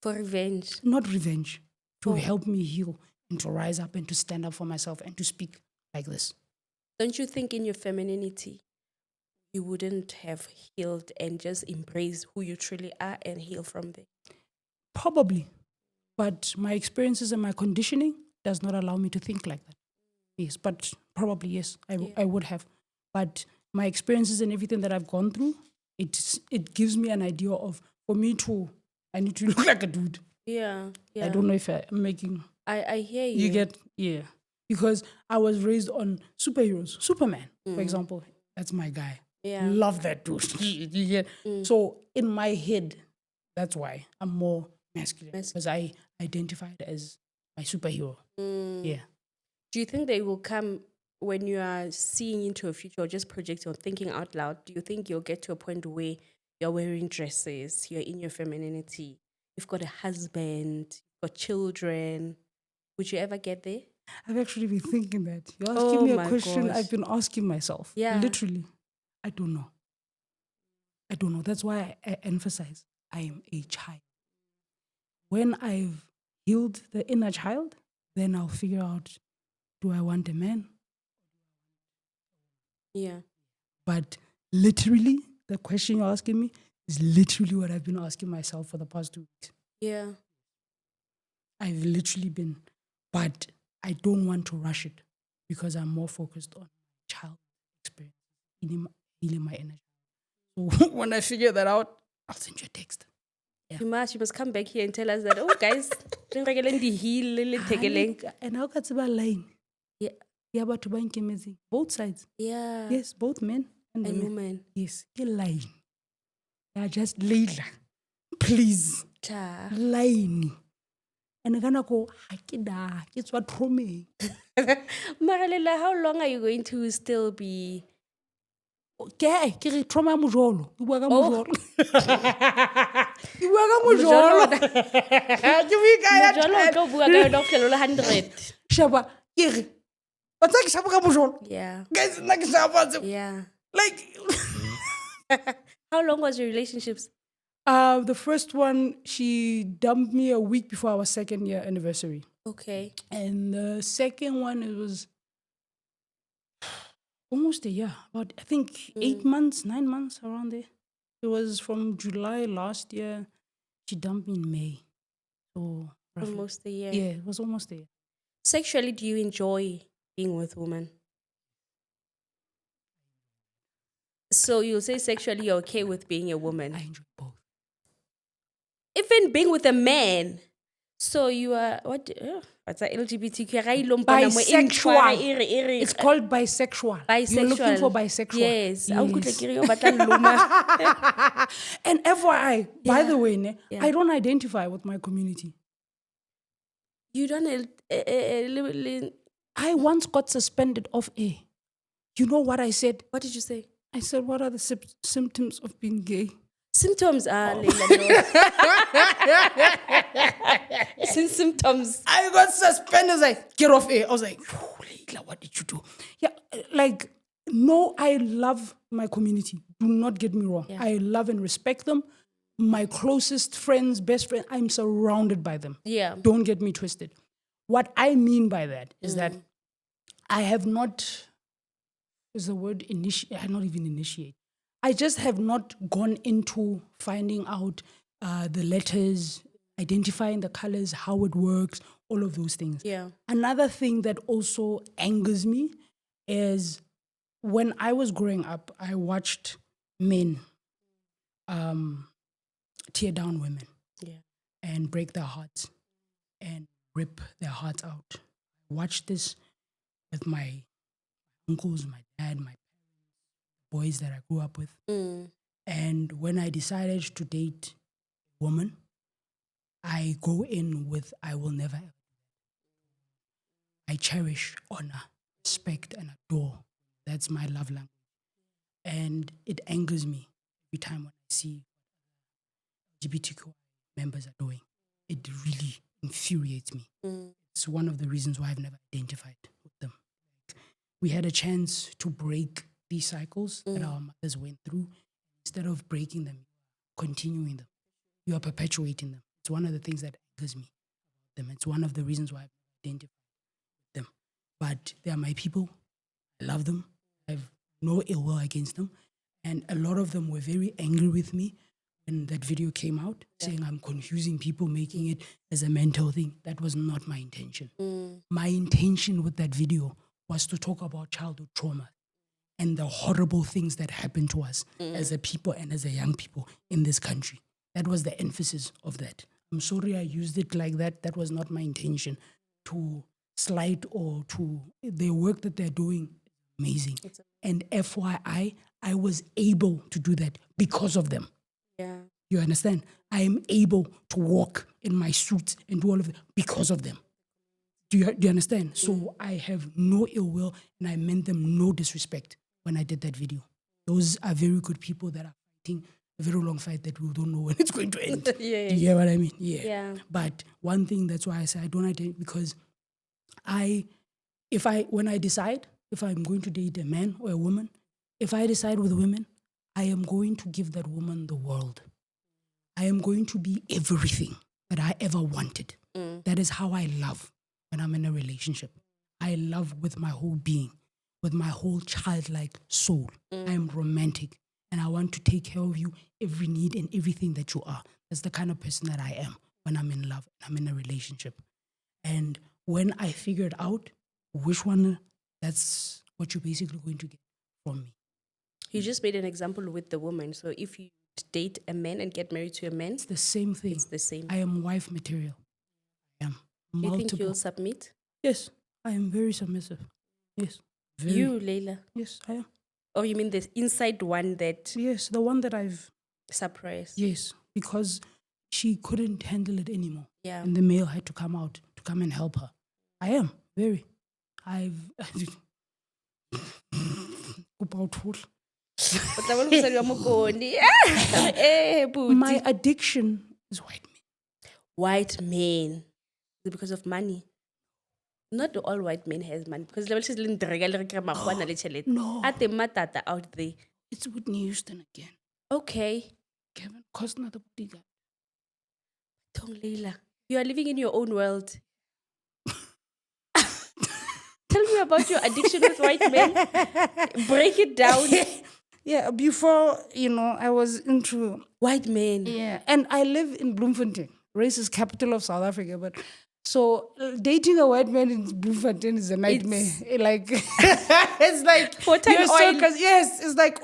For revenge. Not revenge. To help me heal and to rise up and to stand up for myself and to speak like this. Don't you think in your femininity, you wouldn't have healed and just embrace who you truly are and heal from there? Probably. But my experiences and my conditioning does not allow me to think like that. Yes, but probably yes, I would have. But my experiences and everything that I've gone through, it gives me an idea of, I need to look like a dude. Yeah. Yeah. I don't know if I'm making... I hear you. You get... Yeah. Because I was raised on superheroes. Superman, for example. That's my guy. Yeah. Love that dude. You get... So in my head, that's why I'm more masculine. Because I identified as my superhero. Yeah. Do you think they will come when you are seeing into a future or just projecting or thinking out loud? Do you think you'll get to a point where you're wearing dresses, you're in your femininity, you've got a husband, you've got children? Would you ever get there? I've actually been thinking that. You're asking Oh me a my question gosh. I've been asking myself. Yeah. Literally. I don't know. I don't know. That's why I emphasize I am a child. When I've healed the inner child, then I'll figure out, do I want a man? Yeah. But literally, the question you're asking me is literally what I've been asking myself for the past 2 weeks. Yeah. I've literally been, but I don't want to rush it because I'm more focused on child experience, healing my inner child. So when I figure that out, I'll send you a text. Yeah. You must come back here and tell us that, oh, guys, And how can I line? yeah. Yeah, but to bank amazing. Both sides. Yeah. Yes, both men and women. women. Yes, get line. Yeah, just Laila. Please. Cha. Line. And I'm gonna go, it's what for me. Maralela, how long are you going to still be? Okay, ke trauma mojolo. Ke bua ka Oh. mojolo. Ke bua ka mojolo. Ke bua ka ya Mojolo o tlo bua ka yona ho fihlela 100. Shaba, ke re. Wa tsaka shaba ka mojolo. Yeah. Guys, nna ke shaba tse. Yeah. Like How long was your relationships? the first one, she dumped me a week before our 2nd year anniversary. Okay. And the second one, it was almost a year, about I think 8 months, 9 months, around there. It was from July last year. She dumped me in May. So roughly. Almost a year. Yeah, it was almost a year. Sexually, do you enjoy being with women? So you'll say sexually you're okay with being a woman? I enjoy both. Even being with a man. So you are, what's that LGBTQIA? Bisexual. It's called bisexual. Bisexual. You're looking for bisexual. Yes. And FYI, by Yeah. the way, Yeah. I don't identify with my community. You don't. I once got suspended off air. You know what I said? What did you say? I said, what are the symptoms of being gay? Symptoms are symptoms. I got suspended. I was like, get off air. I was like, Leila, what did you do? Yeah, like, no, I love my community. Do not get me wrong. Yeah. I love and respect them. My closest friends, best friends, I'm surrounded by them. Yeah. Don't get me twisted. What I mean by that is that I have not, is the word not even initiate. I just have not gone into finding out the letters, identifying the colors, how it works, all of those things. Yeah. Another thing that also angers me is when I was growing up, I watched men tear down women and break their hearts and rip their hearts out. I watched this with my uncles, my dad, my boys that I grew up with. And when I decided to date a woman, I go in with, I will never ever. I cherish, honor, respect, and adore. That's my love language. And it angers me every time when I see what LGBTQI members are doing. It really infuriates me. It's one of the reasons why I've never identified with them. We had a chance to break these cycles that our mothers went through. Instead of breaking them, continuing them. You are perpetuating them. It's one of the things that angers me about them. It's one of the reasons why I've identified with them. But they are my people. I love them. I have no ill will against them. And a lot of them were very angry with me when that video came out, saying I'm confusing people, making it as a mental thing. That was not my intention. My intention with that video was to talk about childhood trauma and the horrible things that happen to us as a people and as a young people in this country. That was the emphasis of that. I'm sorry I used it like that. That was not my intention to slight or to the work that they're doing. Amazing. And FYI, I was able to do that because of them. Yeah. You understand? I am able to walk in my suits and do all of it because of them. Do you understand? So I have no ill will, and I meant them no disrespect when I did that video. Those are very good people that are fighting a very long fight that we don't know when it's going to end. Yes. Do you hear what I mean? Yeah. Yeah. But one thing, that's why I say I don't identify, because when I decide if I'm going to date a man or a woman, if I decide with women, I am going to give that woman the world. I am going to be everything that I ever wanted. That is how I love when I'm in a relationship. I love with my whole being, with my whole childlike soul. I am romantic, and I want to take care of you, every need and everything that you are. That's the kind of person that I am when I'm in love, I'm in a relationship. And when I figured out which one, that's what you're basically going to get from me. You just made an example with the woman. So if you date a man and get married to a man, It's the same thing. it's the same. I am wife material. I am Do you multiple. think you'll submit? Yes, I am very submissive. Yes. Very. You, Laila? Yes, I am. Or you mean the inside one that Yes, the one that I've... suppressed? Yes, because she couldn't handle it anymore. Yeah. And the male had to come out to come and help her. I am, very. My addiction is white men. White men. Is it because of money? Not all white men has money. Because no. At the matata out there. It's Whitney Houston again. Okay. Kevin Costner, the bodyguard. Tong Leila, you are living in your own world. Tell me about your addiction with white men. Break it down. Yeah, before, I was into... White men. Yeah, and I live in Bloemfontein, racist capital of South Africa, but... So dating a white man in Bloemfontein is a nightmare. It's like... Yes, it's like,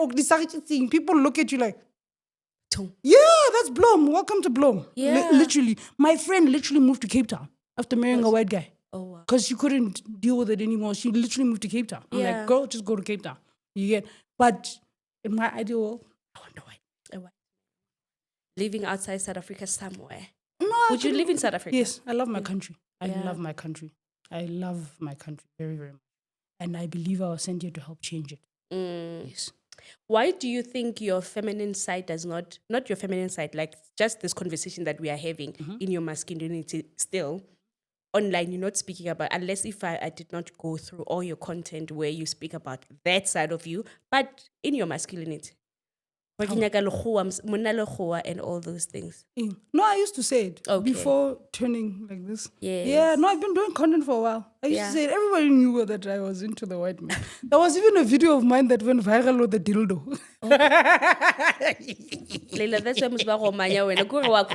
thing. People look at you like... Yeah, that's Blom. Welcome to Blom. Yeah. Literally. My friend literally moved to Cape Town after marrying a white guy. Oh, wow. Because she couldn't deal with it anymore. She literally moved to Cape Town. I'm like, girl, just go to Cape Town. You get... But in my ideal world, I want a white. Living outside South Africa somewhere. No, Would you live in South Africa? Yes, I love my country. I love my country. I love my country very, very much. And I believe I was sent here to help change it. Yes. Why do you think your feminine side does not your feminine side, like just this conversation that we are having in your masculinity still, online you're not speaking about, unless if I did not go through all your content where you speak about that side of you, but in your masculinity? And all those things. No, I used to say it before turning like this. Yes. Yeah, no, I've been doing content for a while. I used to say it. Everybody knew that I was into the white man. There was even a video of mine that went viral with the dildo. Leila, that's why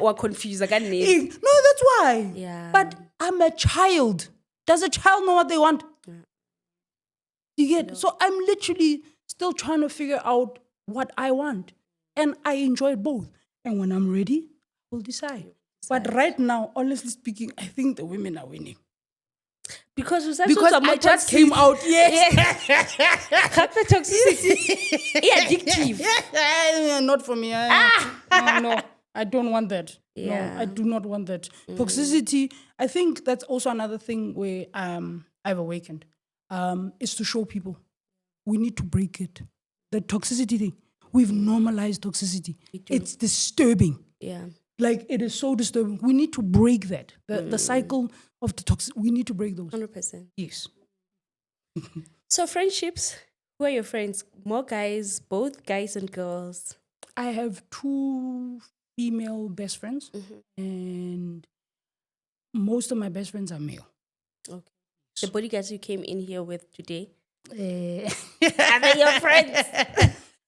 we're confused. No, that's why. Yeah. But I'm a child. Does a child know what they want? Yeah. You get? So I'm literally still trying to figure out what I want. And I enjoy both. And when I'm ready, we'll decide. But right now, honestly speaking, I think the women are winning. Because I just came out. Yes. Toxicity. Addictive. Not for me. No, I don't want that. Yeah. No, I do not want that. Toxicity, I think that's also another thing where I've awakened. Is to show people we need to break it. The toxicity thing. We've normalized toxicity. It's disturbing. Yeah. Like, it is so disturbing. We need to break that. The cycle of the toxic. We need to break those. 100%. Yes. So friendships, who are your friends? More guys, both guys and girls? I have 2 female best friends. And most of my best friends are male. Okay. The bodyguards you came in here with today? Are they your friends?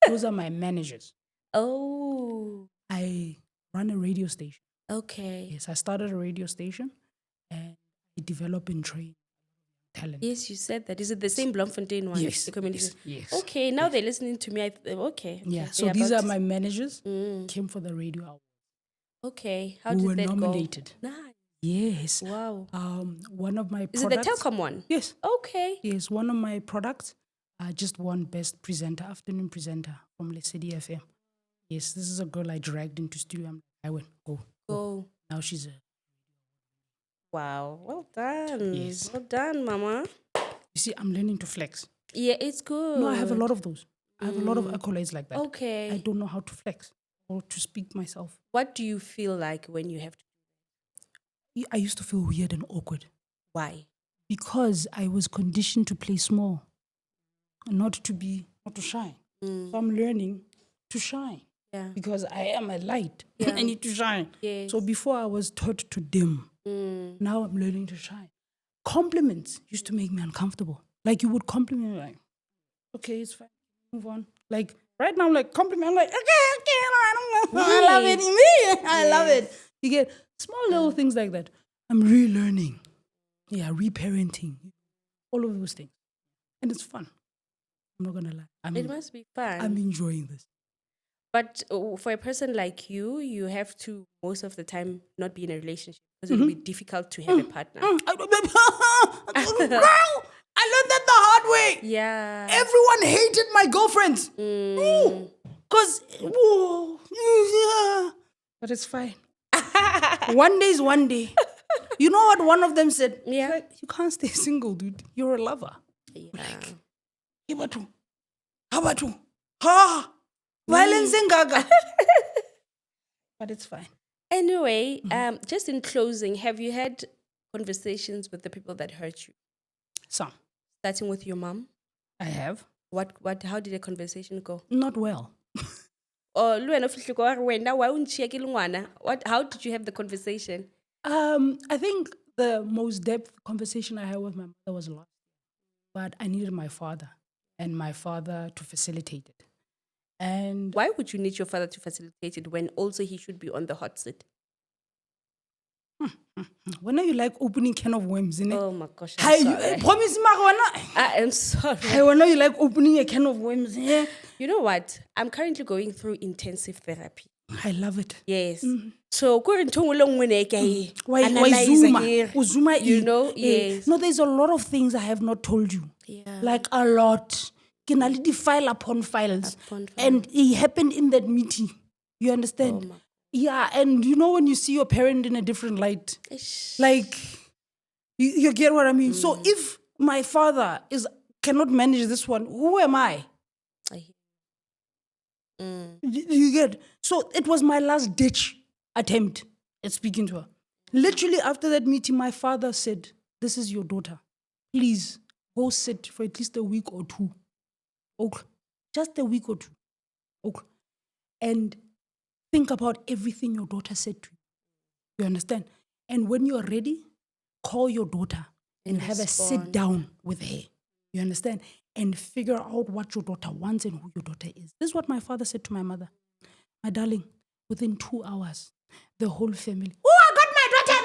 Those are my managers. Oh. I run a radio station. Okay. Yes, I started a radio station and I develop and train talent. Yes, you said that. Is it the same Bloemfontein one? Yes. The community? Yes. Okay, now they're listening to me. Okay. Yeah, so these are my managers. Came for the radio hour. Okay. How We did were that nominated. go? Nice. Yes. Wow. One of my Is it the products. Telcom one? Yes. Okay. Yes, one of my products just won Best Presenter, Afternoon Presenter from Lesedi FM. Yes, this is a girl I dragged into studio. I went, go. Go. Now she's a... Wow. Well done. Yes. Well done, Mama. You see, I'm learning to flex. Yeah, it's good. No, I have a lot of those. I have a lot of accolades like that. Okay. I don't know how to flex or to speak myself. What do you feel like when you have to? I used to feel weird and awkward Why? because I was conditioned to play small, not to shine. So I'm learning to shine Yeah. because I am a light. Yeah. I need to shine. Yes. So before I was taught to dim. Now I'm learning to shine. Compliments used to make me uncomfortable. Like you would compliment me like, okay, it's fine, move on. Like right now, I'm like compliment, I'm like, okay, I don't know. I love it. I love it. You get small little things like that. I'm relearning. Yeah, reparenting. All of those things. And it's fun. I'm not gonna lie. It must be fun. I'm enjoying this. But for a person like you have to most of the time not be in a relationship because it will be difficult to have a partner. Girl, I learned that the hard way. Yeah. Everyone hated my girlfriends. Because, but it's fine. One day is one day. You know what one of them said? Yeah. Like, you can't stay single, dude. You're a lover. Yeah. How about you? Ha! Violence and gaga. But it's fine. Anyway, just in closing, have you had conversations with the people that hurt you? Some. Starting with your mom? I have. How did the conversation go? Not well. Or how did you have the conversation? I think the most depth conversation I had with my mother was last year. But I needed my father and my father to facilitate it. And Why would you need your father to facilitate it when also he should be on the hot seat? when are you like opening can of worms, innit? Oh my gosh, Hi, I'm you sorry. promise me, I am sorry. hey, when are you like opening a can of worms? Yeah. You know what? I'm currently going through intensive therapy. I love it. Yes. So, why Zuma, you know, yes. No, there's a lot of things I have not told you. Yeah. Like a lot. File upon files. Upon files. And it happened in that meeting. You understand? Oh my. Yeah, and you know when you see your parent in a different light, Ish. like you get what I mean. So if my father cannot manage this one, who am I? You get? So it was my last ditch attempt at speaking to her. Literally after that meeting, my father said, "This is your daughter. Please go sit for at least a week or two. Okay, just a week or two. Okay, and think about everything your daughter said to you. You understand? And when you're ready, call your daughter and have a sit down with her. You understand? And figure out what your daughter wants and who your daughter is." This is what my father said to my mother. "My darling, within 2 hours, the whole family, oh, I got my daughter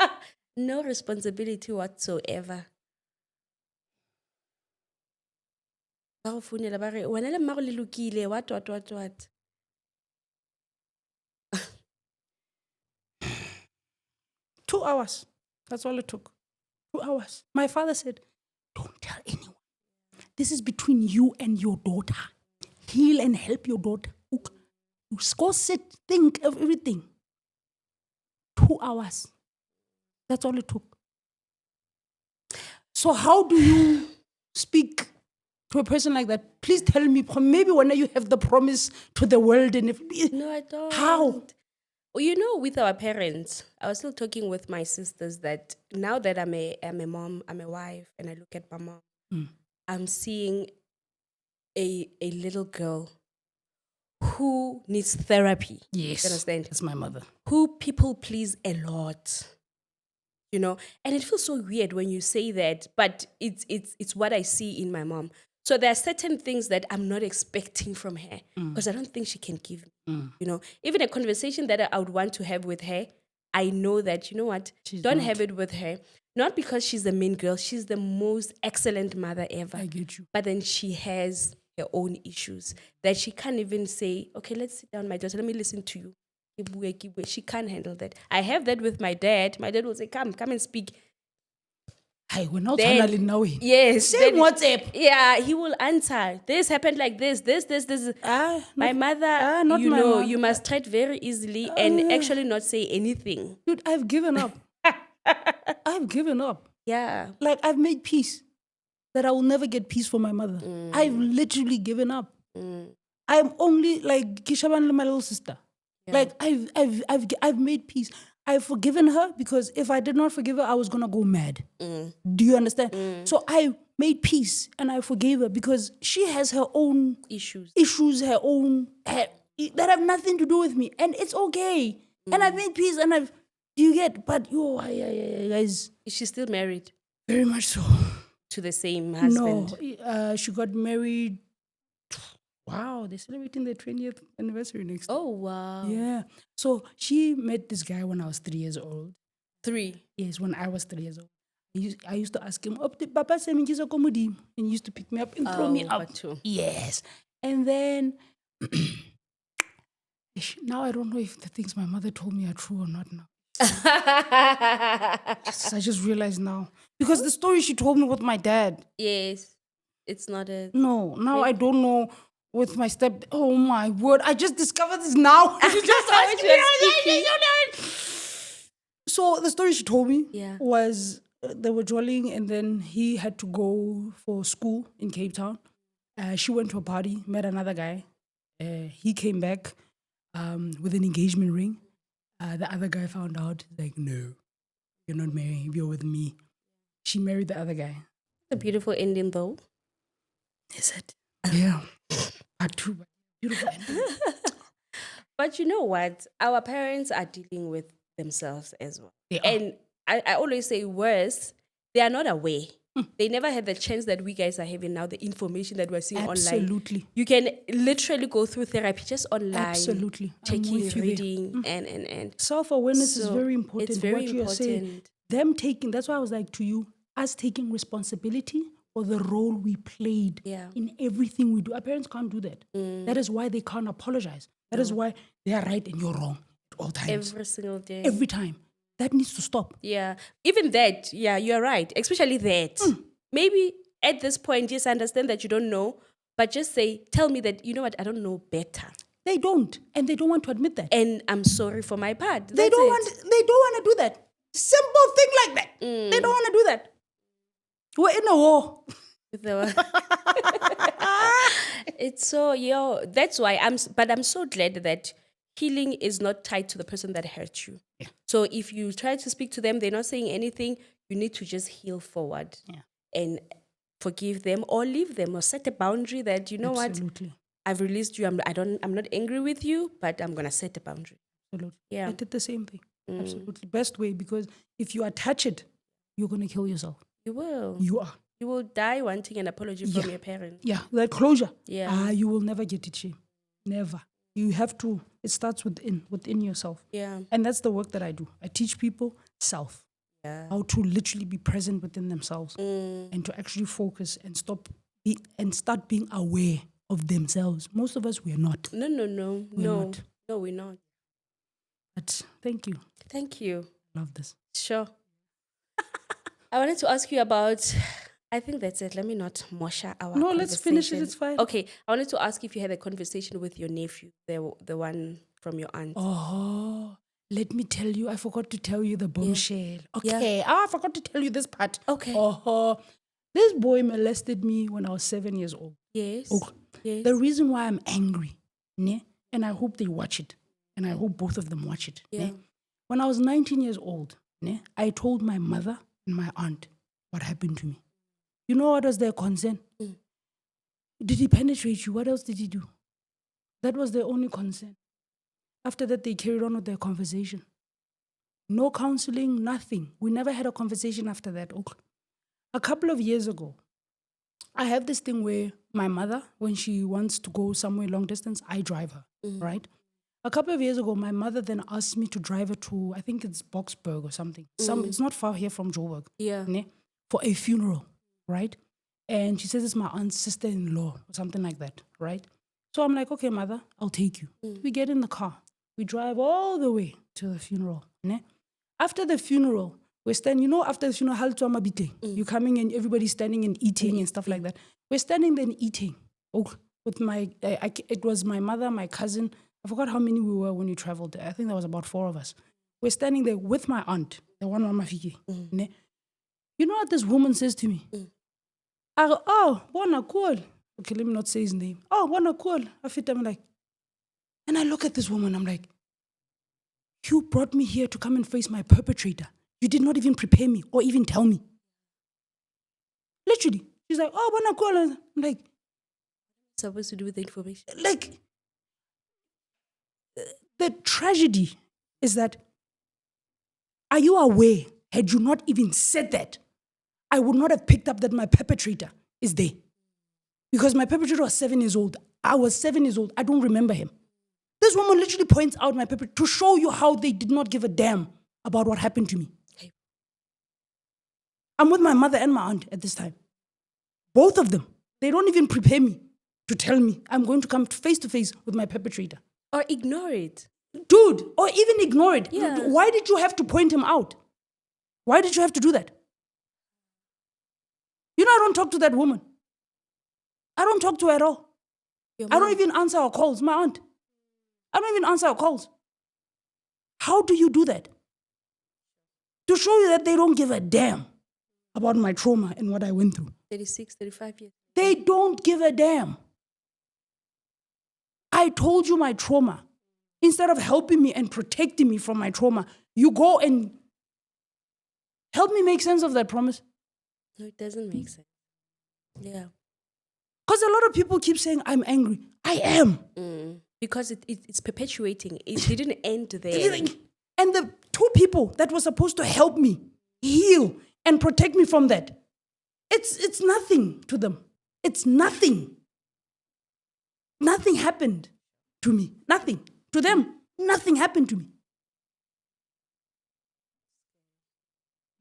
back." No responsibility whatsoever. Ba go founela ba re, "Wena le mmago le lokile, what?" 2 hours. That's all it took. 2 hours. My father said, "Don't tell anyone. This is between you and your daughter. Heal and help your daughter. Go sit, think of everything." 2 hours. That's all it took. So how do you speak to a person like that? Please tell me, maybe when you have the promise to the world. And No, I don't. How? Well, you know, with our parents, I was still talking with my sisters that now that I'm a mom, I'm a wife, and I look at my mom, I'm seeing a little girl who needs therapy. Yes, You understand? that's my mother. Who people please a lot. You know, and it feels so weird when you say that, but it's what I see in my mom. So there are certain things that I'm not expecting from her because I don't think she can give me. You know, even a conversation that I would want to have with her, I know that, you know what, don't have it with her. Not because she's the main girl, she's the most excellent mother ever. I get you. But then she has her own issues that she can't even say, okay, let's sit down, my daughter, let me listen to you. She can't handle that. I have that with my dad. My dad will say, come and speak. Hey, we're not Then, tunneling now. yes. Same then- WhatsApp. Yeah, he will answer. This happened like this. My mother, not you my know, mother. you must treat very easily and actually not say anything. Dude, I've given up. I've given up. Yeah. Like, I've made peace that I will never get peace from my mother. I've literally given up. I'm only like Kishaban, my little sister. Like, I've made peace. I've forgiven her because if I did not forgive her, I was gonna go mad. Do you understand? So I made peace and I forgave her because she has her own Issues. her own that have nothing to do with me, and it's okay. And I've made peace, and I've. Do you get? But guys, Is she still married very much so. to the same husband? No, she got married. Wow, they're celebrating their 20th anniversary next. Oh, wow. Yeah. So she met this guy when I was 3 years old. 3. Yes, when I was 3 years old. I used to ask him, Papa said, and he used to pick me up and throw me up. Yes. And then, now I don't know if the things my mother told me are true or not now. I just realized now. Because the story she told me with my dad. Yes. It's not a... No, now I don't know with my step. Oh my word. I just discovered this now. You just asked me. So the story she told me was they were dwelling and then he had to go for school in Cape Town. She went to a party, met another guy. He came back with an engagement ring. The other guy found out, like, no, you're not marrying, you're with me. She married the other guy. A beautiful ending, though. Is it? Yeah. Part 2. Beautiful ending. But you know what? Our parents are dealing with themselves as well. They are. And I always say worse, they are not aware. They never had the chance that we guys are having now, the information that we're seeing online. Absolutely. You can literally go through therapy just online. Absolutely. I'm Checking, with you reading, and. Self-awareness is So very important. it's very what you're saying. important. Them taking, that's why I was like to you, us taking responsibility for the role we played in everything we do. Our parents can't do that. That is why they can't apologize. That is why they are right and you're wrong at all times. Every single day. Every time. That needs to stop. Yeah. Even that, you're right. Especially that. Maybe at this point, just understand that you don't know, but just say, tell me that, you know what, I don't know better. They don't. And they don't want to admit that. And I'm sorry for my part. They don't want to do that. Simple thing like that. They don't want to do that. We're in a war. It's so, that's why I'm so glad that healing is not tied to the person that hurt you. Yeah. So if you try to speak to them, they're not saying anything, you need to just heal forward and forgive them or leave them or set a boundary that, you know Absolutely. what, I've released you. I'm not angry with you, but I'm going to set a boundary. Absolutely. Yeah. I did the same thing. Absolutely. Best way, because if you attach it, you're going to kill yourself. You will. You are. You will die wanting an apology from your parents. Yeah, that closure. Yeah. You will never get it, Shame. Never. You have to, it starts within yourself. Yeah. And that's the work that I do. I teach people self. Yeah. How to literally be present within themselves and to actually focus and start being aware of themselves. Most of us, we are not. No. We're not. No, we're not. But thank you. Thank you. Love this. Sure. I wanted to ask you about, I think that's it. Let me not mosha our No, let's finish it. It's fine. Okay. I wanted to ask if you had a conversation with your nephew, the one from your aunt. Oh, let me tell you. I forgot to tell you the bombshell. Okay. I forgot to tell you this part. Okay. This boy molested me when I was 7 years old. Yes. Okay. Yes. The reason why I'm angry, and I hope they watch it, and I hope both of them watch it. Yeah. When I was 19 years old, I told my mother and my aunt what happened to me. You know what was their concern? Did he penetrate you? What else did he do? That was their only concern. After that, they carried on with their conversation. No counseling, nothing. We never had a conversation after that. Okay. A couple of years ago, I have this thing where my mother, when she wants to go somewhere long distance, I drive her, right? A couple of years ago, my mother then asked me to drive her to, I think it's Boksburg or something. It's not far here from Joburg. Yeah. For a funeral, right? And she says it's my aunt's sister-in-law or something like that, right? So I'm like, okay, mother, I'll take you. We get in the car. We drive all the way to the funeral. Ne? After the funeral, we're standing, after the funeral, you're coming and everybody's standing and eating and stuff like that. We're standing there and eating. Oh, with it was my mother, my cousin. I forgot how many we were when we traveled there. I think there was about 4 of us. We're standing there with my aunt, the one on my figure. Ne? You know what this woman says to me? I go, oh, bona cool. Okay, let me not say his name. Oh, bona cool. I'm like, and I look at this woman, I'm like, you brought me here to come and face my perpetrator. You did not even prepare me or even tell me. Literally. She's like, oh, bona cool. I'm like, supposed to do with the information. Like, the tragedy is that, are you aware, had you not even said that, I would not have picked up that my perpetrator is there. Because my perpetrator was 7 years old. I was 7 years old. I don't remember him. This woman literally points out my perpetrator to show you how they did not give a damn about what happened to me. Okay. I'm with my mother and my aunt at this time. Both of them. They don't even prepare me to tell me I'm going to come face to face with my perpetrator. Or ignore it. Dude, or even ignore it. Yeah. Why did you have to point him out? Why did you have to do that? I don't talk to that woman. I don't talk to her at all. I don't even answer her calls. My aunt. I don't even answer her calls. How do you do that? To show you that they don't give a damn about my trauma and what I went through. 36, 35 years. They don't give a damn. I told you my trauma. Instead of helping me and protecting me from my trauma, you go and help me make sense of that promise. No, it doesn't make sense. Yeah. Because a lot of people keep saying, I'm angry. I am. Because it's perpetuating. It didn't end there. And the 2 people that were supposed to help me heal and protect me from that, it's nothing to them. It's nothing. Nothing happened to me. Nothing. To them, nothing happened to me.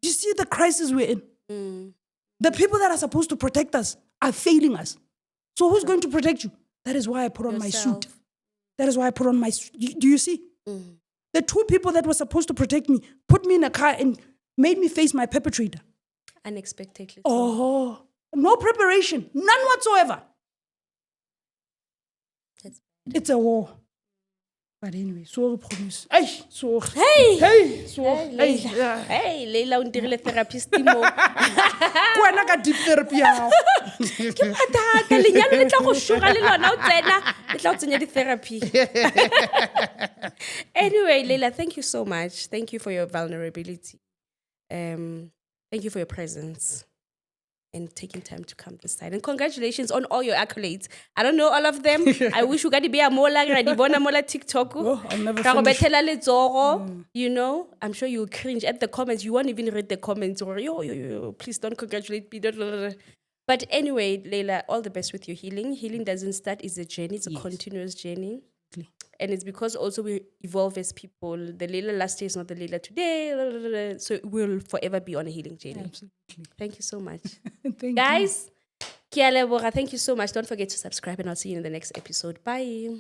Do you see the crisis we're in? The people that are supposed to protect us are failing us. So who's going to protect you? That is why I put on my suit. That is why I put on my suit. Do you see? The 2 people that were supposed to protect me put me in a car and made me face my perpetrator. Unexpectedly. Oh, no preparation. None whatsoever. It's a war. But anyway, sorry, promise. Hey, sorry. Hey, sorry. Hey, Laila on dirile therapist mo. Kwena ka deep therapy ya. Ke mathata lenyalo le tla go shoga le lona o tsena le tla o tsenya di therapy. Anyway, Laila, thank you so much. Thank you for your vulnerability. Thank you for your presence and taking time to come this side. And congratulations on all your accolades. I don't know all of them. I wish you got be a mola mola TikTok. Oh, I'll never finish. I'm sure you'll cringe at the comments. You won't even read the comments or yo, please don't congratulate me. But anyway, Laila, all the best with your healing. Healing doesn't start, it's a journey. It's a continuous journey. And it's because also we evolve as people. The Laila last year is not the Laila today. So we'll forever be on a healing journey. Absolutely. Thank you so much. Thank Guys, thank you so much. Don't forget to subscribe and I'll see you in the next episode. Bye.